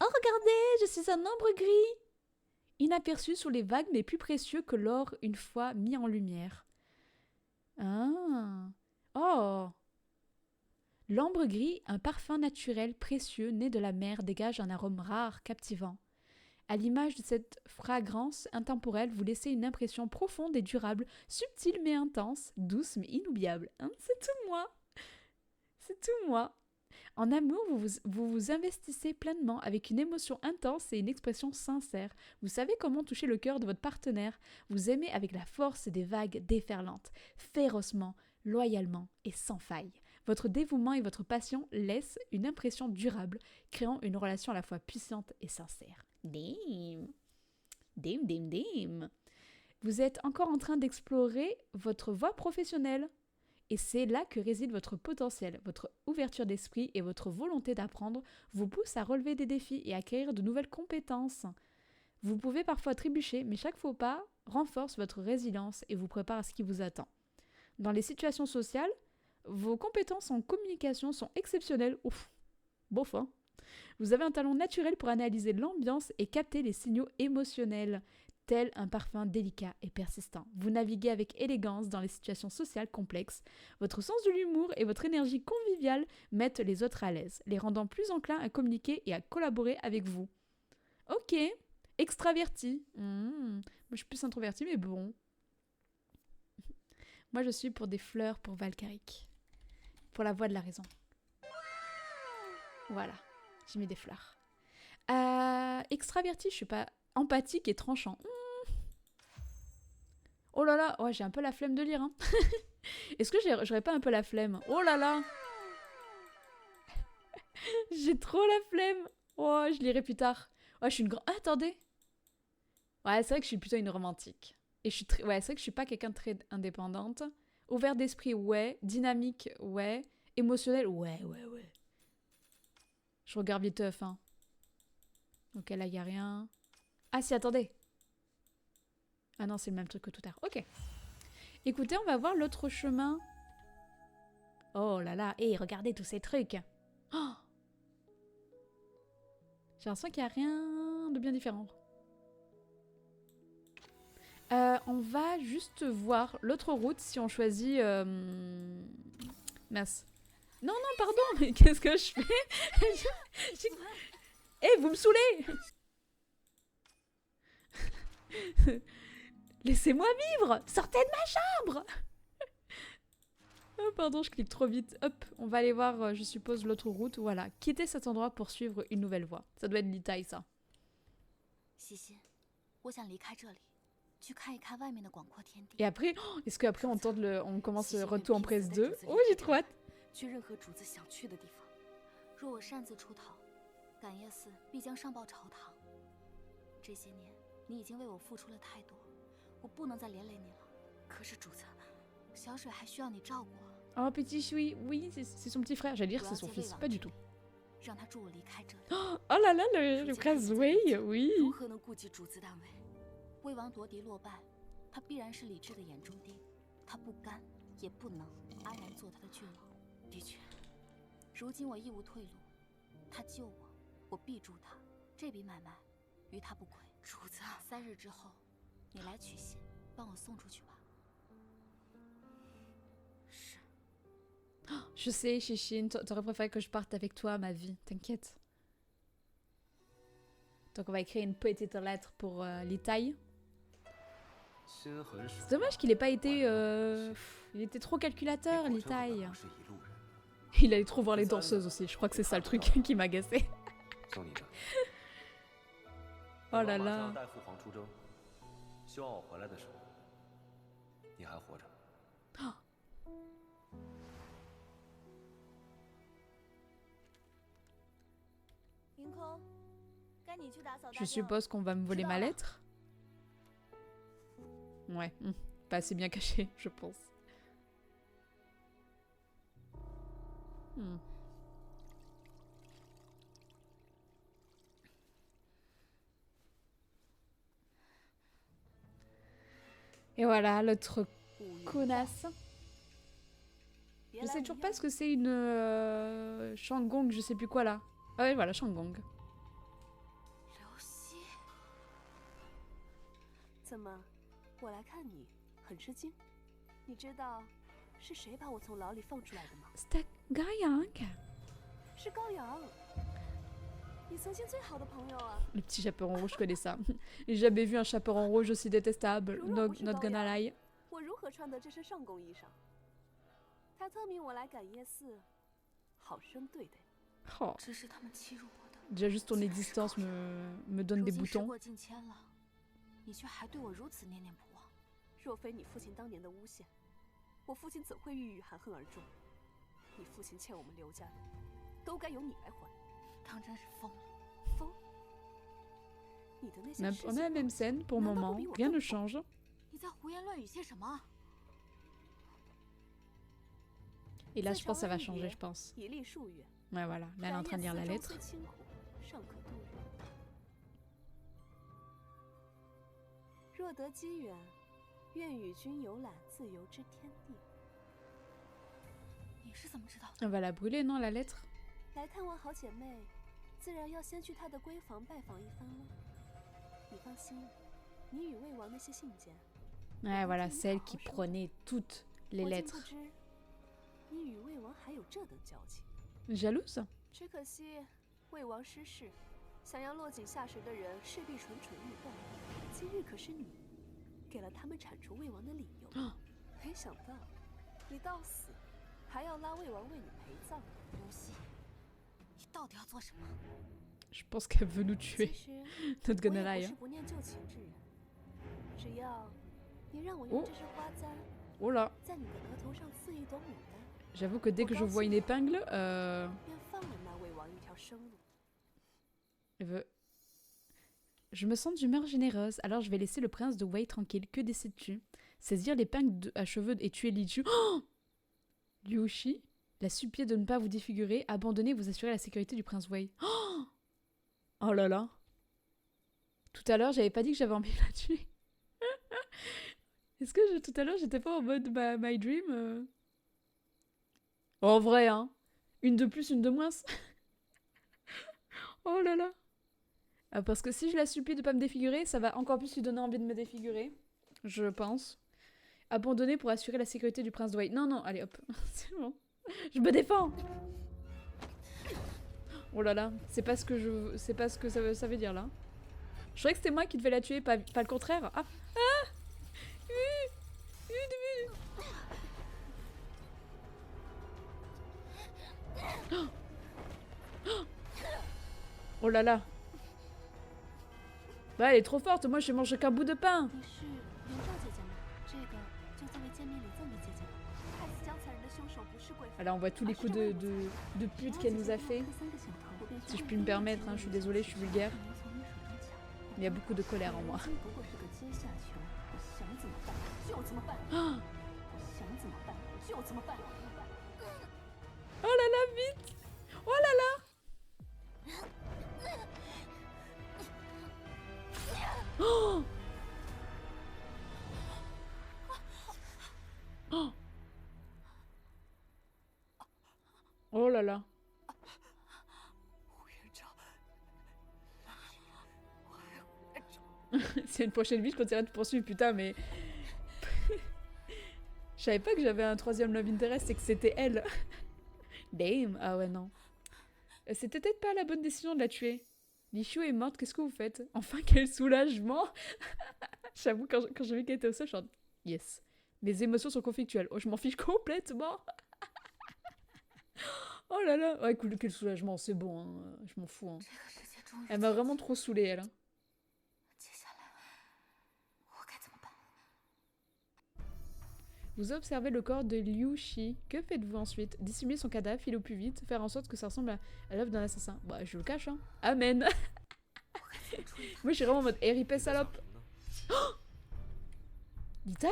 Oh, regardez, je suis un ambre gris. Inaperçu sous les vagues, mais plus précieux que l'or une fois mis en lumière. Ah. Oh. L'ambre gris, un parfum naturel précieux né de la mer, dégage un arôme rare, captivant. À l'image de cette fragrance intemporelle, vous laissez une impression profonde et durable, subtile mais intense, douce mais inoubliable. Hein, c'est tout moi. C'est tout moi. En amour, vous vous investissez pleinement avec une émotion intense et une expression sincère. Vous savez comment toucher le cœur de votre partenaire. Vous aimez avec la force des vagues déferlantes, férocement, loyalement et sans faille. Votre dévouement et votre passion laissent une impression durable, créant une relation à la fois puissante et sincère. Dim. Dim, dim, dim. Vous êtes encore en train d'explorer votre voie professionnelle. Et c'est là que réside votre potentiel. Votre ouverture d'esprit et votre volonté d'apprendre vous poussent à relever des défis et à acquérir de nouvelles compétences. Vous pouvez parfois trébucher, mais chaque faux pas renforce votre résilience et vous prépare à ce qui vous attend. Dans les situations sociales, vos compétences en communication sont exceptionnelles. Ouf, bof, hein. Vous avez un talent naturel pour analyser l'ambiance et capter les signaux émotionnels, tel un parfum délicat et persistant. Vous naviguez avec élégance dans les situations sociales complexes. Votre sens de l'humour et votre énergie conviviale mettent les autres à l'aise, les rendant plus enclins à communiquer et à collaborer avec vous. Ok, extraverti. Moi, je suis plus introvertie, mais bon. Moi, je suis pour des fleurs pour Valkyric. Pour la voix de la raison. Voilà, j'ai mis des fleurs. Extraverti, je suis pas empathique et tranchant. Oh là là, oh, j'ai un peu la flemme de lire. Hein. Est-ce que j'aurais pas un peu la flemme? Oh là là. J'ai trop la flemme. Oh, je lirai plus tard. Oh, je suis une grande... Ah, attendez. Ouais, c'est vrai que je suis plutôt une romantique. Et je suis ouais, c'est vrai que je suis pas quelqu'un de très indépendante. Ouvert d'esprit, ouais. Dynamique, ouais. Émotionnel, ouais. Je regarde vite teuf, hein. Ok, là, y a rien. Ah si, attendez. Ah non, c'est le même truc que tout à l'heure. Ok. Écoutez, on va voir l'autre chemin. Oh là là. Hé, regardez tous ces trucs. Oh, j'ai l'impression qu'il n'y a rien de bien différent. On va juste voir l'autre route si on choisit... Mince. Non, pardon, mais qu'est-ce que je fais? Eh, vous me saoulez! Laissez-moi vivre! Sortez de ma chambre! Oh, pardon, je clique trop vite. Hop, on va aller voir, je suppose, l'autre route. Voilà, quitter cet endroit pour suivre une nouvelle voie. Ça doit être l'Itaï, ça. Et après, oh, est-ce qu'après on commence Retour en presse 2? Oh, j'ai trop hâte! 感业寺必将上报朝堂。这些年，你已经为我付出了太多，我不能再连累你了。可是主子，小水还需要你照顾啊。Oh, petit Shui, oui, c'est son petit frère. J'allais dire c'est son fils, pas du tout. 让他助我离开这里。Oh là là, le prince Wei, oui. 如何能顾及主子大位？魏王夺嫡落败，他必然是李治的眼中钉，他不甘也不能安然做他的郡王。的确，如今我义无退路，他救我。 我必助他，这笔买卖于他不亏。主子，3日之后，你来取信，帮我送出去吧。是。Je sais, Chichine, t'aurais préféré que je parte avec toi, ma vie, t'inquiète. Donc on va écrire une petite lettre pour l'Itaï. C'est dommage qu'il ait pas été... Il était trop calculateur, l'Itaï. Il allait trop voir les danseuses aussi, je crois que c'est ça le truc qui m'agaçait. Oh là là. Je suppose qu'on va me voler ma lettre. Ouais, pas assez bien caché, je pense. Et voilà, l'autre connasse. Je sais toujours pas ce que c'est une Shangong, je sais plus quoi là. Ah ouais, voilà, Shangong. 刘希，怎么，我来看你，很吃惊？你知道是谁把我从牢里放出来的吗？ C'était Gaiyang. 是高阳，你曾经最好的朋友啊。 Le petit chaperon rouge, je connais ça. J'ai jamais vu un chaperon rouge aussi détestable. Not gonna lie. 我如何穿得这身上宫衣裳？他特命我来赶夜寺，好生对待。 Oh. 这是他们欺辱我的。 Déjà juste ton existence me donne des 如今 boutons. 时过境迁了，你却还对我如此念念不忘。若非你父亲当年的诬陷，我父亲怎会郁郁含恨而终？你父亲欠我们刘家的，都该由你来还。当真是疯了。疯？你的那些事情， On a la même scène pour le moment. Rien ne change. 你在胡言乱语些什么？ Et là, je pense que ça va changer, je pense. 以立数月。 Ouais, voilà. Là, elle est en train de lire la lettre. 若得机缘，愿与君游览自由之天地。你是怎么知道？ On va la brûler, non, la lettre? 来探望好姐妹，自然要先去她的闺房拜访一番了。你放心，你与魏王那些信件。 Ouais, voilà, celle qui prenait toutes les lettres. 你与魏王还有这等交情？ Jalouse? 只可惜魏王失势，想要落井下石的人势必蠢蠢欲动。今日可是你给了他们铲除魏王的理由。没想到你到死还要拉魏王为你陪葬。刘希，你到底要做什么？ Je pense qu'elle veut nous tuer. Not gonna lie. 我也不是不念旧情之人，只要你让我用这支花簪， Oh là. 在你的额头上刺一朵牡丹。 J'avoue que dès que je vois une épingle, je me sens d'humeur généreuse, alors je vais laisser le prince de Wei tranquille. Que décides-tu? Saisir l'épingle à cheveux et tuer Li Ju. Oh, Liu Shi, la supplier de ne pas vous défigurer, abandonner et vous assurer la sécurité du prince Wei. Oh, oh là là. Tout à l'heure, j'avais pas dit que j'avais envie de la tuer. Est-ce que tout à l'heure, j'étais pas en mode my dream En vrai, hein. Une de plus, une de moins. Oh là là. Ah, parce que si je la supplie de pas me défigurer, ça va encore plus lui donner envie de me défigurer. Je pense. Abandonner pour assurer la sécurité du prince de Wei. Non, non, allez hop. C'est bon. Je me défends. Oh là là. C'est pas ce que ça veut dire là. Je croyais que c'était moi qui devais la tuer, pas le contraire. Ah. Ah. Oh là là. Bah elle est trop forte, moi je mange qu'un bout de pain. Alors on voit tous les coups de pute qu'elle nous a fait. Si je puis me permettre, hein, je suis désolée, je suis vulgaire. Mais il y a beaucoup de colère en moi. Oh là là, vite! Oh là là! Oh! Oh! Oh là là! C'est une prochaine vie, je continuerai de te poursuivre, putain, mais... Je savais pas que j'avais un troisième love interest, c'est que c'était elle. Damn! Ah ouais, non. C'était peut-être pas la bonne décision de la tuer. Li Shu est morte, qu'est-ce que vous faites? Enfin, quel soulagement! J'avoue, quand j'ai vu qu'elle était au sol, je suis en... Yes. Mes émotions sont conflictuelles. Oh, je m'en fiche complètement! Oh là là! Ouais, cool, quel soulagement, c'est bon, hein. Je m'en fous. Hein. Elle m'a vraiment trop saoulée, elle. Hein. Vous observez le corps de Liu Shi. Que faites-vous ensuite? Dissimuler son cadavre, filer au plus vite, faire en sorte que ça ressemble à l'œuvre d'un assassin. Bah, je le cache, hein. Amen. Moi, je suis vraiment en mode RIP salope. Oh, Li Tai?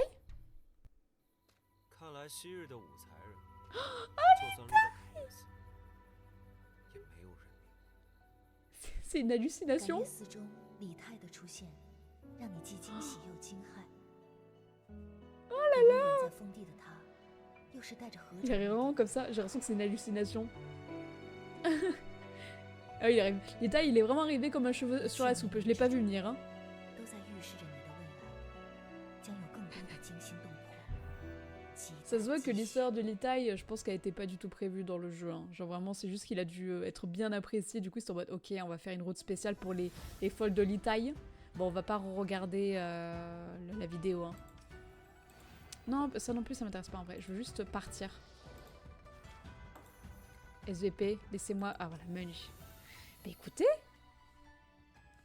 C'est une hallucination. Oh là là! Il arrive vraiment comme ça, j'ai l'impression que c'est une hallucination. Ah oui, il arrive. Litaï, il est vraiment arrivé comme un cheveu sur la soupe, je l'ai pas vu venir. Hein. Ça se voit que l'histoire de Litaï, je pense qu'elle était pas du tout prévue dans le jeu. Hein. Genre vraiment, c'est juste qu'il a dû être bien apprécié. Du coup, c'est en mode, ok, on va faire une route spéciale pour les folles de Litaï. Bon, on va pas regarder la vidéo. Hein. Non, ça non plus, ça m'intéresse pas en vrai. Je veux juste partir. SVP, laissez-moi... Ah voilà, menu. Bah écoutez...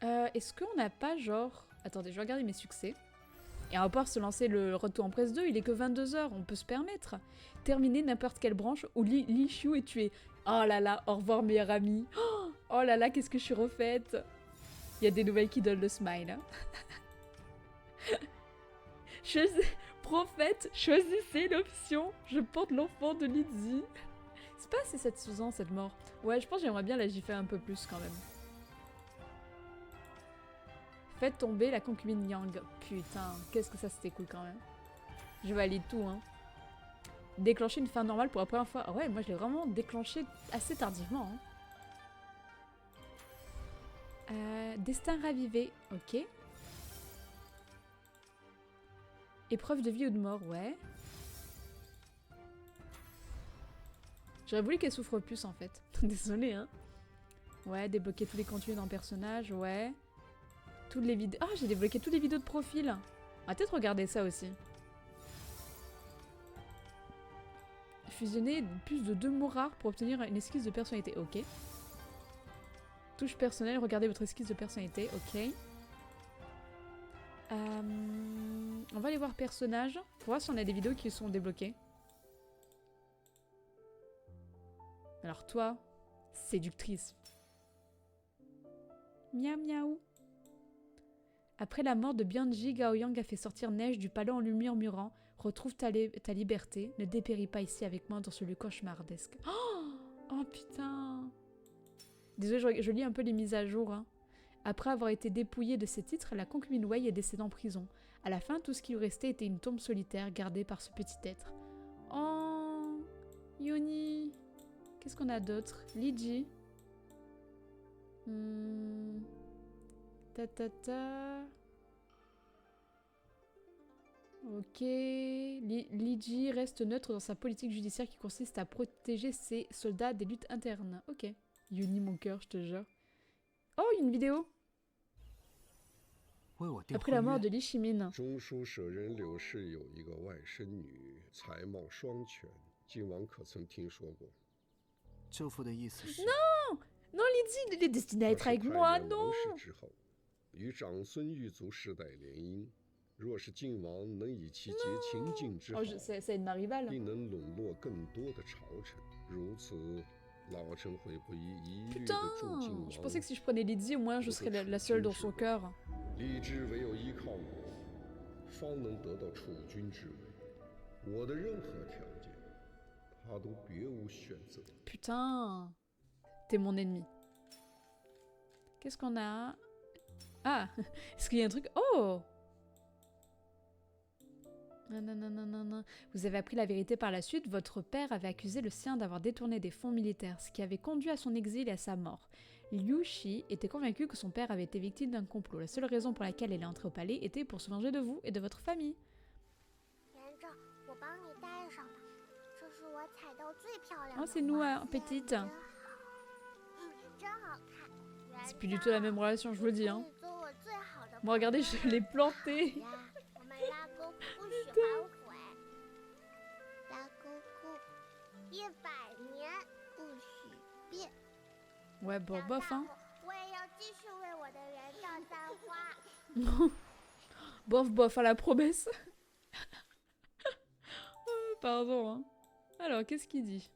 Est-ce qu'on n'a pas genre... Attendez, je vais regarder mes succès. Et on va pouvoir se lancer le Retour en Presse 2, il est que 22h, on peut se permettre. Terminer n'importe quelle branche où Li Xiu est tué. Oh là là, au revoir meilleur ami. Oh là là, qu'est-ce que je suis refaite. Il y a des nouvelles qui donnent le smile. Hein. Prophète, choisissez l'option. Je porte l'enfant de Lizzie. C'est pas assez satisfaisant cette mort. Ouais, je pense que j'aimerais bien la gifler un peu plus quand même. Faites tomber la concubine Yang. Putain, qu'est-ce que ça c'était cool quand même. Je valide tout, hein. Déclencher une fin normale pour la première fois. Ah ouais, moi je l'ai vraiment déclenché assez tardivement. Hein. Destin ravivé, ok. Épreuve de vie ou de mort, ouais. J'aurais voulu qu'elle souffre plus en fait. Désolée, hein. Ouais, débloquer tous les contenus d'un personnage, ouais. Toutes les vidéos... Ah, j'ai débloqué toutes les vidéos de profil. On va peut-être regarder ça aussi. Fusionner plus de 2 mots rares pour obtenir une esquisse de personnalité, ok. Touche personnelle, regardez votre esquisse de personnalité, ok. On va aller voir personnages pour voir si on a des vidéos qui sont débloquées. Alors toi, séductrice. Miaou miaou. Après la mort de Bianji, Gao Yang a fait sortir Neige du palais en lui murmurant « Retrouve ta liberté, ne dépéris pas ici avec moi dans ce lieu cauchemardesque. » Oh putain. Désolée, je lis un peu les mises à jour. Hein. Après avoir été dépouillée de ses titres, la concubine Wei est décédée en prison. À la fin, tout ce qui lui restait était une tombe solitaire gardée par ce petit être. Oh, Yoni. Qu'est-ce qu'on a d'autre? Liji. Ok. Liji reste neutre dans sa politique judiciaire qui consiste à protéger ses soldats des luttes internes. Ok. Yoni, mon cœur, je te jure. Oh, une vidéo. Après la mort de Li Shimin. 中书舍人柳氏有一个外甥女，才貌双全，靖王可曾听说过？舅父的意思是 Non Non, Lizzie, il est destiné à être avec moi, non 之后，与长孙玉族世代联姻，若是靖王能以其结秦晋之好，定能笼络更多的朝臣。如此，老臣会不遗一虑地助靖王。 Je pensais que si je prenais Lizzie, au moins je serais la seule dans son cœur. 立志唯有依靠我，方能得到储君之位。我的任何条件，他都别无选择。 Putain, t'es mon ennemi. Qu'est-ce qu'on a? Ah, est-ce qu'il y a un truc? Oh! Non. Vous avez appris la vérité par la suite. Votre père avait accusé le sien d'avoir détourné des fonds militaires, ce qui avait conduit à son exil et à sa mort. Liu Shi était convaincu que son père avait été victime d'un complot. La seule raison pour laquelle elle est entrée au palais était pour se venger de vous et de votre famille. Oh, c'est nous, hein, petite. C'est plus du tout la même relation, je vous le dis. Hein. Bon, regardez, je l'ai planté. Ouais, bon, bof, hein. bof, à la promesse. Pardon, hein. Alors, qu'est-ce qu'il dit?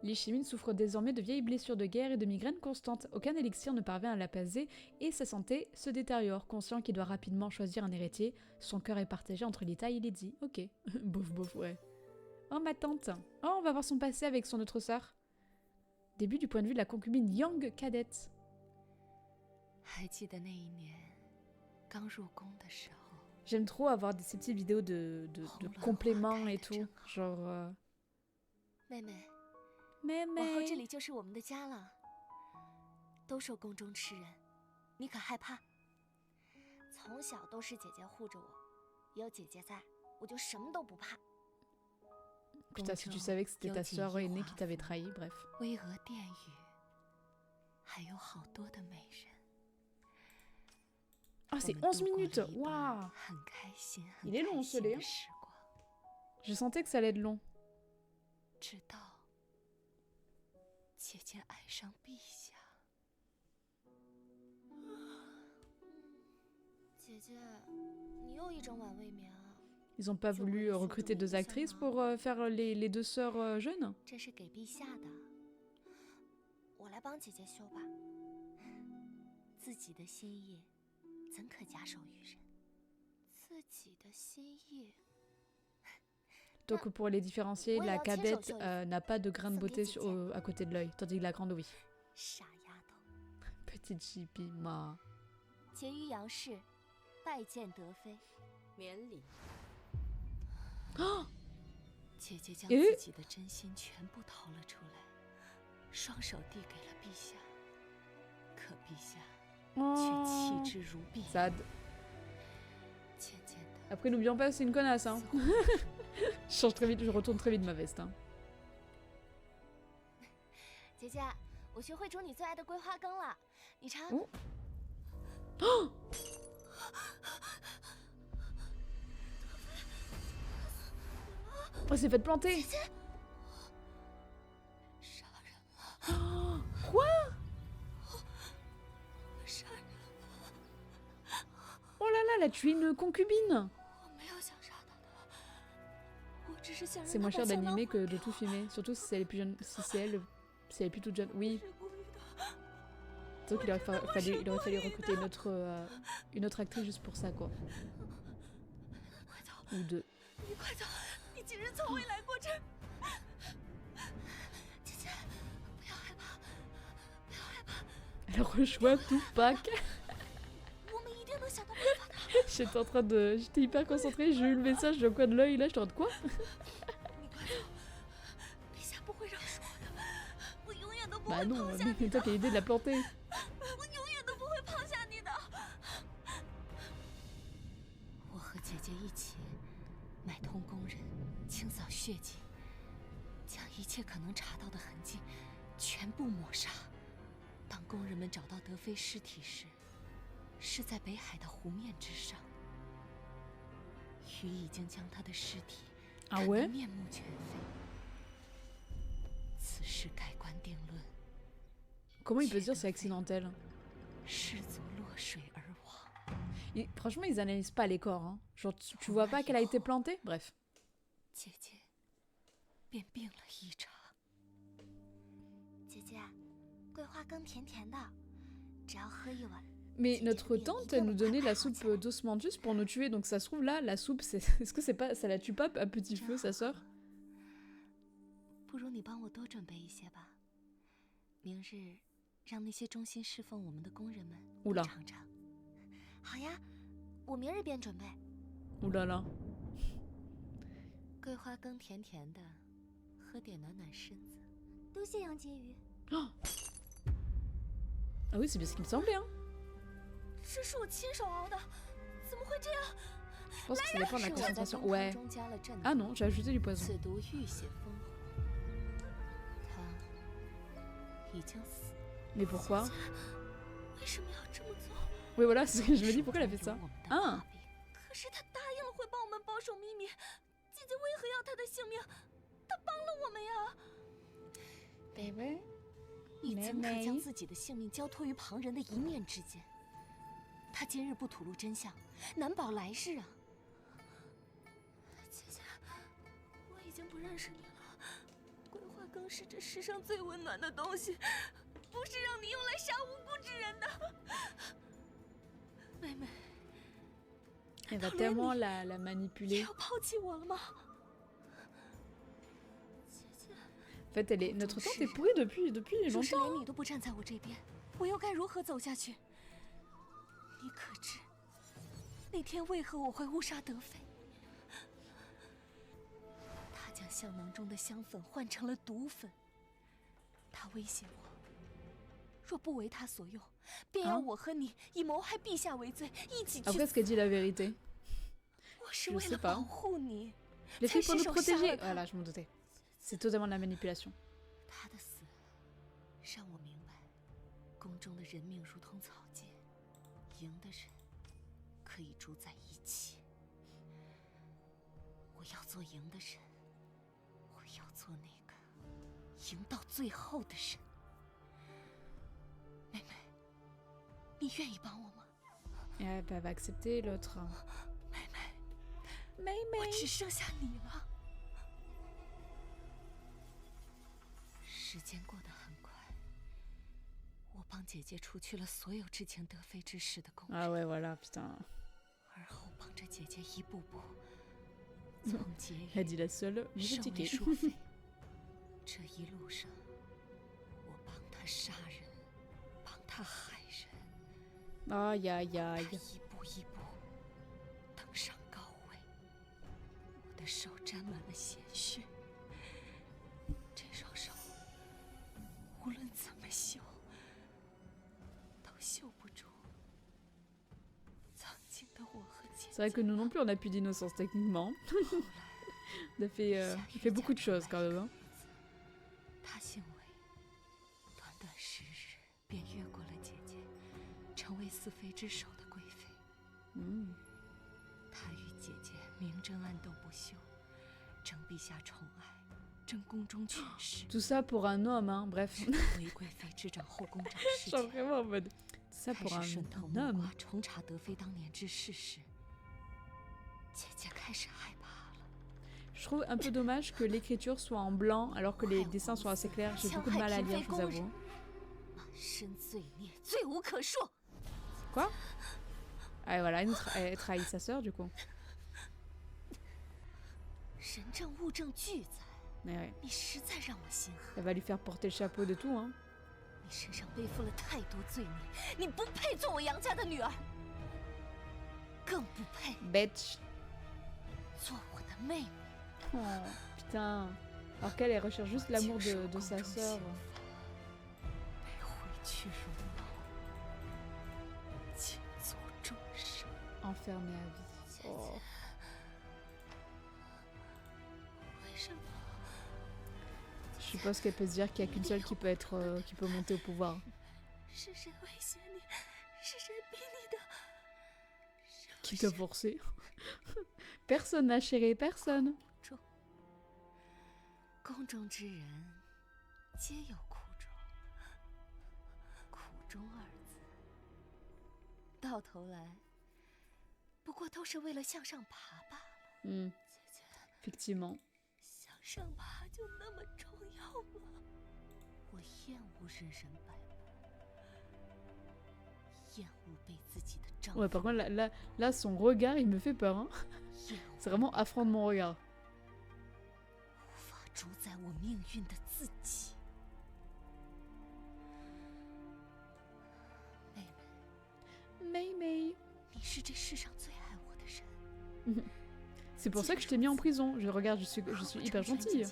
Li Shimin souffre désormais de vieilles blessures de guerre et de migraines constantes. Aucun élixir ne parvient à l'apaiser et sa santé se détériore. Conscient qu'il doit rapidement choisir un héritier, son cœur est partagé entre Litaï et Lizzie. Ok, bof, ouais. Oh, ma tante. Oh, on va voir son passé avec son autre sœur. Début du point de vue de la concubine Yang cadette. J'aime trop avoir ces petites vidéos de compléments et tout, genre... 妹妹，妹妹，往后这里就是我们的家了。都说宫中吃人，你可害怕？从小都是姐姐护着我，有姐姐在，我就什么都不怕。Putain, si tu savais que c'était ta sœur aînée qui t'avait trahi, bref. 巍峨殿宇，还有好多的美人。 Ah, c'est 11 minutes! Waouh! Il est long, ce lait. Je sentais que ça allait être long. 直到姐姐爱上陛下。姐姐，你又一整晚未眠啊？ Ils ont pas voulu recruter 2 actrices pour faire les 2 sœurs jeunes? 这是给陛下的，我来帮姐姐修吧。自己的心意。 怎可假手于人？自己的心意。Donc pour les différencier, la cadette n'a pas de grain de beauté à côté de l'œil, tandis que la grande oui. 傻丫头。Petite chibi ma. 结于杨氏，拜见德妃。免礼。哦。姐姐将自己的真心全部掏了出来，双手递给了陛下。可陛下。 Sad. Après, n'oublions pas, c'est une connasse. Hein. Je change très vite, je retourne très vite ma veste. Hein. 姐姐，我学会煮你最爱的桂花羹了，你尝。Oh! Oh, c'est fait planter. Quoi? Oh là là, elle a tué une concubine! C'est moins cher d'animer que de tout filmer, surtout si elle est plus jeune, si elle est plus toute jeune. Oui. Donc il aurait fallu recruter une autre actrice juste pour ça, quoi. Ou 2. Elle rejoint Tupac. J'étais hyper concentrée, j'ai eu le message de coin de l'œil là, j'étais en train de quoi? Bah non, c'est toi qui as l'idée de la planter. Ah ouais? Comment il peut se dire c'est accidentel? Franchement, ils analysent pas les corps. Hein. Genre, tu vois pas qu'elle a été plantée? Bref. Mais notre tante, elle nous donnait la soupe d'osmanthus pour nous tuer, donc ça se trouve là, la soupe, est-ce que c'est pas, ça la tue pas à petit feu, sa sœur? Oula. Oula là. Oh. Ah oui, c'est bien ce qui me semblait, hein. Je pense que ça dépend de la concentration. Ouais. Ah non, j'ai ajouté du poison. Mais pourquoi? Oui, voilà, c'est ce que je me dis, pourquoi elle a fait ça? Ah. Baby. 你怎可将自己的性命交托于旁人的一念之间？他今日不吐露真相，难保来世啊！姐姐，我已经不认识你了。桂花羹是这世上最温暖的东西，不是让你用来杀无辜之人的。妹妹， Elle va tellement la manipuler. En fait, notre tante est pourrie depuis longtemps. 那天为何我会误杀德妃？他将香囊中的香粉换成了毒粉。他威胁我，若不为他所用，便要我和你以谋害陛下为罪，一起去死。Après, est-ce qu'elle dit la vérité? 我是为了保护你。Les filles pour nous protéger. Voilà, je m'en doutais. C'est totalement de la manipulation. 他的死让我明白，宫中的人命如同草芥，赢的人可以主宰一切。我要做赢的人，我要做那个赢到最后的人。妹妹，你愿意帮我吗？ Elle va accepter l'autre. 妹妹，我只剩下你了。时间过得很快，我帮姐姐除去了所有知情德妃之事的宫人。Ah ouais, voilà, putain. 而后帮着姐姐一步步从劫狱 Elle dit la seule, je胜利淑妃。这一路上，我帮她杀人，帮她害人。Aïe aïe aïe. 一步一步登上高位，我的手沾满了鲜血。这双手无论怎么修，都修不住曾经的我和姐姐。 C'est vrai que nous non plus, on n'a plus d'innocence techniquement. On a fait beaucoup de choses quand même. 他姓韦，短短10日便越过了姐姐，成为四妃之首的贵妃。他与姐姐明争暗斗不休，争陛下宠爱，争宫中权势。 Tout ça pour un homme, hein, bref. 为贵妃执掌后宫长事 Genre vraiment en mode. Ça pour un homme. 重查德妃当年之事时，姐姐开始害怕。 Je trouve un peu dommage que l'écriture soit en blanc alors que les dessins sont assez clairs. J'ai beaucoup de mal à lire, je vous avoue. Quoi? Ah voilà, elle trahit sa sœur du coup. Mais ouais. Elle va lui faire porter le chapeau de tout, hein. Bitch. Oh putain. Alors qu'elle recherche juste l'amour de sa sœur. Enfermée à vie. Oh. Je suppose qu'elle peut se dire qu'il n'y a qu'une seule qui peut monter au pouvoir. Qui t'a forcé? Personne n'a chéri personne. 宫中之人皆有苦衷，苦衷二字，到头来不过都是为了向上爬罢了。姐姐 ，effectivement。向上爬就那么重要吗？我厌恶人人摆布，厌恶被自己的丈夫。Ouais, par contre là, son regard, il me fait peur. Hein. C'est vraiment affront de mon regard. 主宰我命运的自己，妹妹，你是这世上最爱我的人。C'est pour ça que je t'ai mis en prison. Je regarde, je suis hyper gentille.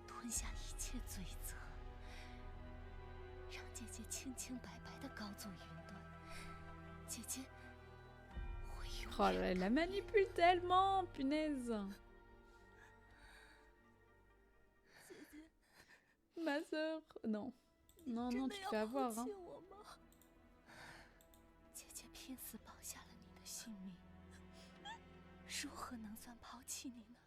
吞下一切罪责，让姐姐清清白白的高坐云端。姐姐会永远。Oh là là, elle la manipule tellement, punaise. Ma sœur, non. Non, non, tu te fais avoir, hein. 姐姐拼死保下了你的性命，如何能算抛弃你呢？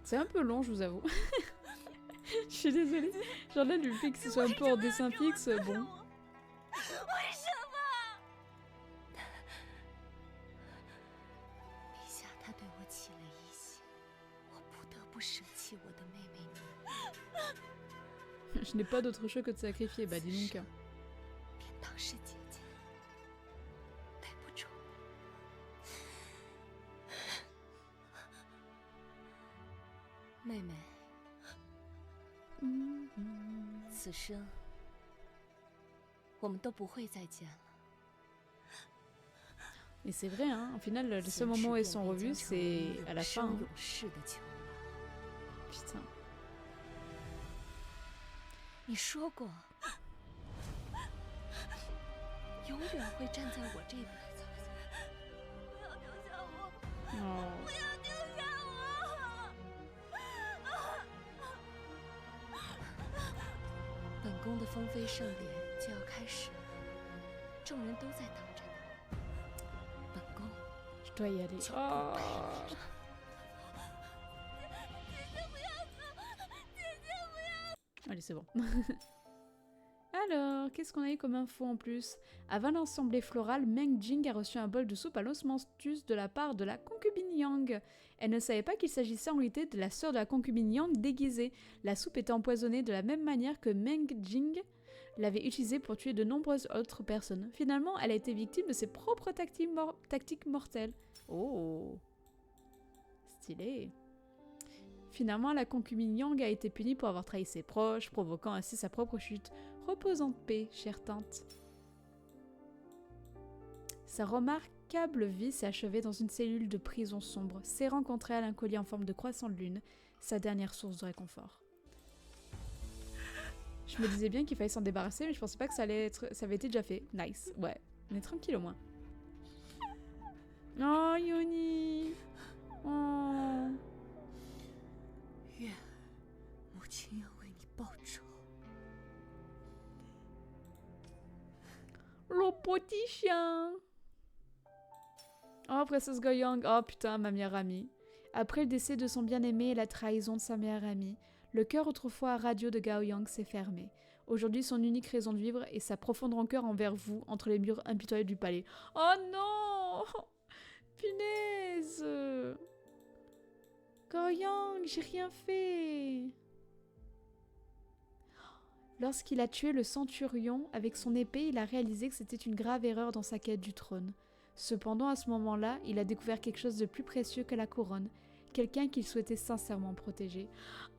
C'est un peu long, je vous avoue. Je suis désolée. Genre là, le fait que ce soit un peu en dessin fixe, bon. Je n'ai pas d'autre choix que de sacrifier, bah dis donc. 妹妹，此生我们都不会再见了。 Et c'est vrai, hein, au final, le seul moment où elles sont revues, c'est à la fin. Hein. Putain. 你说过，永远会站在我这边。不要丢下我！不要丢下我！本宫的封妃盛典就要开始了，众人都在等着呢。本宫， Je dois y aller. Oh. Allez, c'est bon. Alors, qu'est-ce qu'on a eu comme info en plus? Avant l'assemblée florale, Meng Jing a reçu un bol de soupe à l'osmanthus de la part de la concubine Yang. Elle ne savait pas qu'il s'agissait en réalité de la sœur de la concubine Yang déguisée. La soupe était empoisonnée de la même manière que Meng Jing l'avait utilisée pour tuer de nombreuses autres personnes. Finalement, elle a été victime de ses propres tactiques mortelles. Oh, stylé. Finalement, la concubine Yang a été punie pour avoir trahi ses proches, provoquant ainsi sa propre chute. Repose en paix, chère tante. Sa remarquable vie s'est achevée dans une cellule de prison sombre, serrant contre elle un collier en forme de croissant de lune, sa dernière source de réconfort. Je me disais bien qu'il fallait s'en débarrasser, mais je pensais pas que ça avait été déjà fait. Nice, ouais. On est tranquille au moins. Oh, Yoni. Oh. 愿母亲要为你报仇。 Le petit chien. Oh, Princesse Goyang. Oh putain, ma meilleure amie. Après le décès de son bien-aimé et la trahison de sa meilleure amie, le cœur autrefois radieux de Gao Yang s'est fermé. Aujourd'hui, son unique raison de vivre est sa profonde rancœur envers vous, entre les murs impitoyables du palais. Oh non! Punaise! Gao Yang, j'ai rien fait! Lorsqu'il a tué le centurion avec son épée, il a réalisé que c'était une grave erreur dans sa quête du trône. Cependant, à ce moment-là, il a découvert quelque chose de plus précieux que la couronne, quelqu'un qu'il souhaitait sincèrement protéger.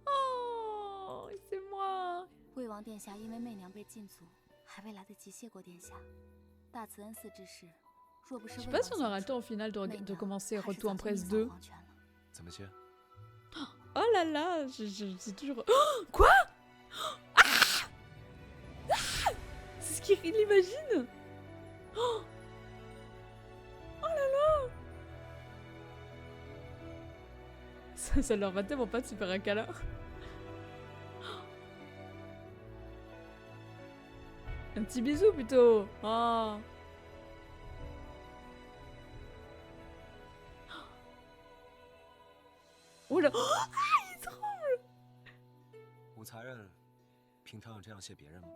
Oh, c'est moi! 魏王殿下因为媚娘被禁足，还未来得及谢过殿下。大慈恩赐之事，若不是 Je sais pas si on aura le temps au final de commencer Retour en Presse 2. 怎么接？ Oh là là, c'est toujours... Oh, quoi? C'est ce qu'il imagine. Oh là là. Ça leur va tellement pas de se faire un câlin. Un petit bisou plutôt. Oh. Oh là. Ah, il tremble. 武才人平常有这样谢别人吗？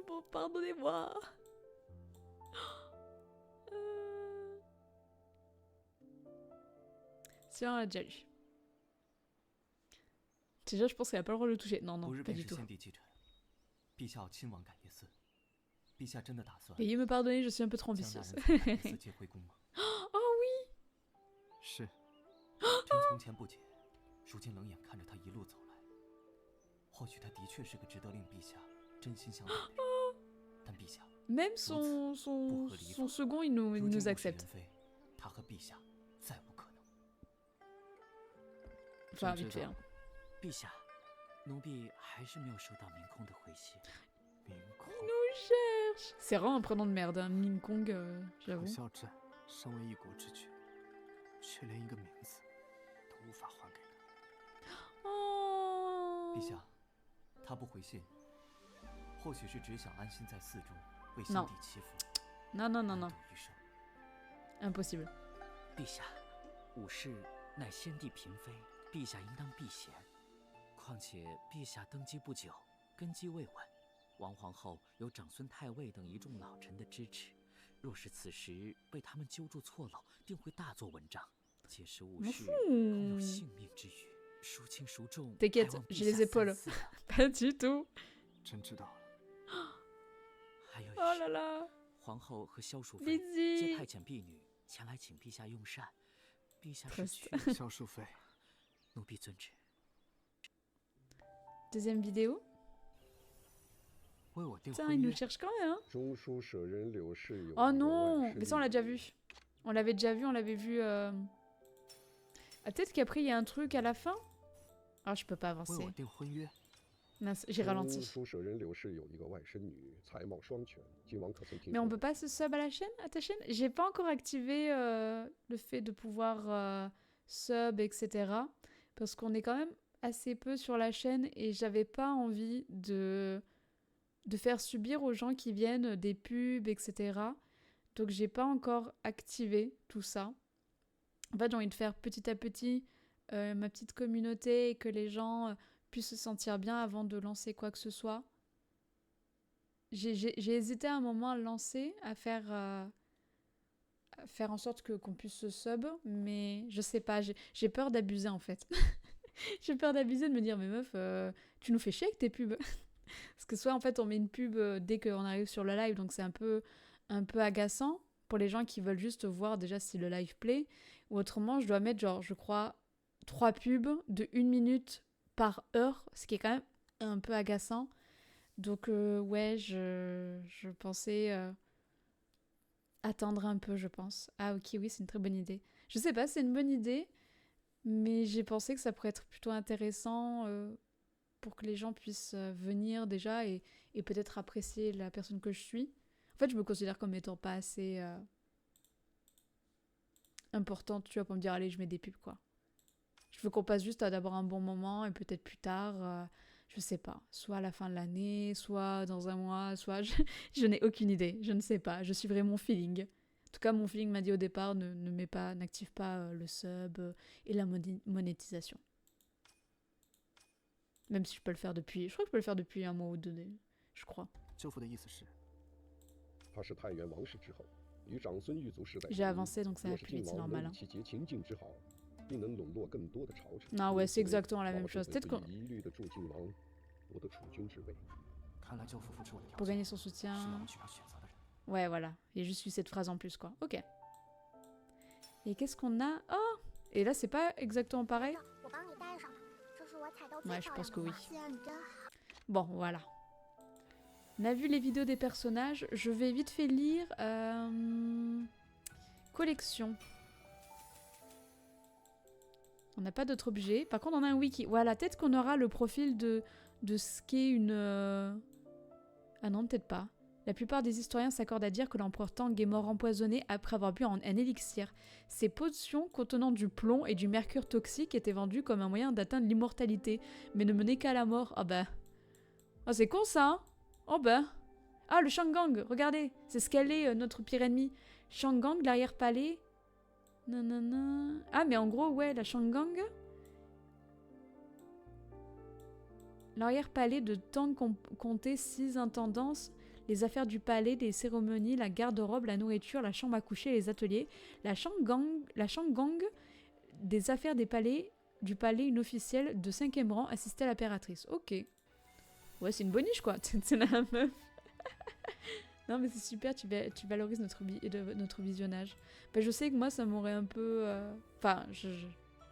Bon, pardonnez-moi. Si on l'a déjà lu. Déjà, je pense qu'elle n'a pas le droit de le toucher. Non, non, pas du tout. Veuillez me pardonner, je suis un peu trop ambitieuse. Oh oui. 是，臣从前不解，如今冷眼看着他一路走来，或许他的确是个值得令陛下真心相待的人，但陛下 Même son second, il nous accepte. 他和陛下再无可能。 Enfin, vite fait. 陛下，奴婢还是没有收到明空的回信。明空 nous cherche. C'est vraiment un prénom de merde, hein. Min Kong, j'avoue. 孝朕身为一国之君，却连一个名字都无法还给他。哦。陛下，他不回信，或许是只想安心在寺中为先帝祈福。Non, non, non, non. Impossible. 陛下，武氏乃先帝嫔妃，陛下应当避嫌。况且陛下登基不久，根基未稳，王皇后有长孙太尉等一众老臣的支持，若是此时被他们揪住错漏，定会大做文章。届时武氏恐有性命之虞，孰轻孰重？ T'inquiète, j'ai les épaules. Pas du tout. 朕知道了。还有一事， Oh là là. 皇后和萧淑妃皆派遣婢女前来请陛下用膳。陛下是去萧淑妃，奴婢遵旨。Deuxième vidéo. Putain, il nous cherche quand même, hein. Oh non, mais ça on l'a déjà vu. On l'avait vu. Ah, peut-être qu'après il y a un truc à la fin. Ah, je peux pas avancer. Mince, j'ai ralenti. Mais on peut pas se sub à ta chaîne. J'ai pas encore activé le fait de pouvoir sub, etc. Parce qu'on est quand même assez peu sur la chaîne et j'avais pas envie de faire subir aux gens qui viennent des pubs, etc. Donc j'ai pas encore activé tout ça. En fait, j'ai envie de faire petit à petit ma petite communauté et que les gens puissent se sentir bien avant de lancer quoi que ce soit. J'ai hésité à un moment à lancer, à faire en sorte qu'on puisse se sub, mais je sais pas, j'ai peur d'abuser en fait. J'ai peur d'abuser, de me dire, mais meuf, tu nous fais chier avec tes pubs. Parce que soit en fait on met une pub dès qu'on arrive sur le live, donc c'est un peu agaçant pour les gens qui veulent juste voir déjà si le live plaît, ou autrement je dois mettre genre, je crois, 3 pubs de 1 minute par heure, ce qui est quand même un peu agaçant. Donc ouais, je pensais attendre un peu, je pense. Ah ok, oui, c'est une très bonne idée. Je sais pas, c'est une bonne idée, mais j'ai pensé que ça pourrait être plutôt intéressant pour que les gens puissent venir déjà et peut-être apprécier la personne que je suis. En fait, je me considère comme étant pas assez importante, tu vois, pour me dire, allez, je mets des pubs, quoi. Je veux qu'on passe juste à d'abord un bon moment et peut-être plus tard, je sais pas, soit à la fin de l'année, soit dans un mois, soit... Je n'ai aucune idée, je ne sais pas, je suivrai mon feeling. En tout cas, mon feeling m'a dit au départ, n'active pas le sub et la monétisation. Même si je peux le faire depuis... Je crois que je peux le faire depuis un mois ou 2, je crois. J'ai avancé, donc ça va plus vite, c'est normal. Hein. Non, ouais, c'est exactement la même chose. Peut-être qu'on... Pour gagner son soutien... Ouais, voilà. Et juste eu cette phrase en plus, quoi. Ok. Et qu'est-ce qu'on a? Oh! Et là, c'est pas exactement pareil? Ouais, je pense que oui. Bon, voilà. On a vu les vidéos des personnages. Je vais vite fait lire... Collection. On n'a pas d'autres objets. Par contre, on a un wiki. Voilà, peut-être qu'on aura le profil de ce qu'est une... Ah non, peut-être pas. La plupart des historiens s'accordent à dire que l'empereur Tang est mort empoisonné après avoir bu un élixir. Ces potions contenant du plomb et du mercure toxique étaient vendues comme un moyen d'atteindre l'immortalité, mais ne menaient qu'à la mort. Ah bah... Oh, c'est con ça, hein. Oh bah... Ah, le Shangang, regardez, c'est ce qu'elle est, notre pire ennemi. Shangang, l'arrière-palais... Nanana... Ah, mais en gros, ouais, la Shangang... L'arrière-palais de Tang comptait 6 intendances... Les affaires du palais, les cérémonies, la garde-robe, la nourriture, la chambre à coucher, les ateliers. La Shangang, des affaires du palais, une officielle de 5e rang assistait à l'impératrice. Ok. Ouais, c'est une bonne niche, quoi. C'est la meuf. Non, mais c'est super, tu valorises notre visionnage. Bah, je sais que moi, ça m'aurait un peu... Enfin, en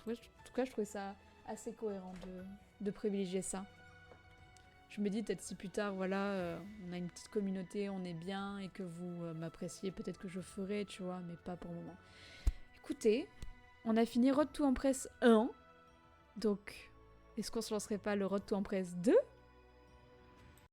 tout cas, je trouvais ça assez cohérent de privilégier ça. Je me dis peut-être si plus tard, voilà, on a une petite communauté, on est bien et que vous m'appréciez, peut-être que je ferai, tu vois, mais pas pour le moment. Écoutez, on a fini Road to Empress 1, donc est-ce qu'on se lancerait pas le Road to Empress 2 ?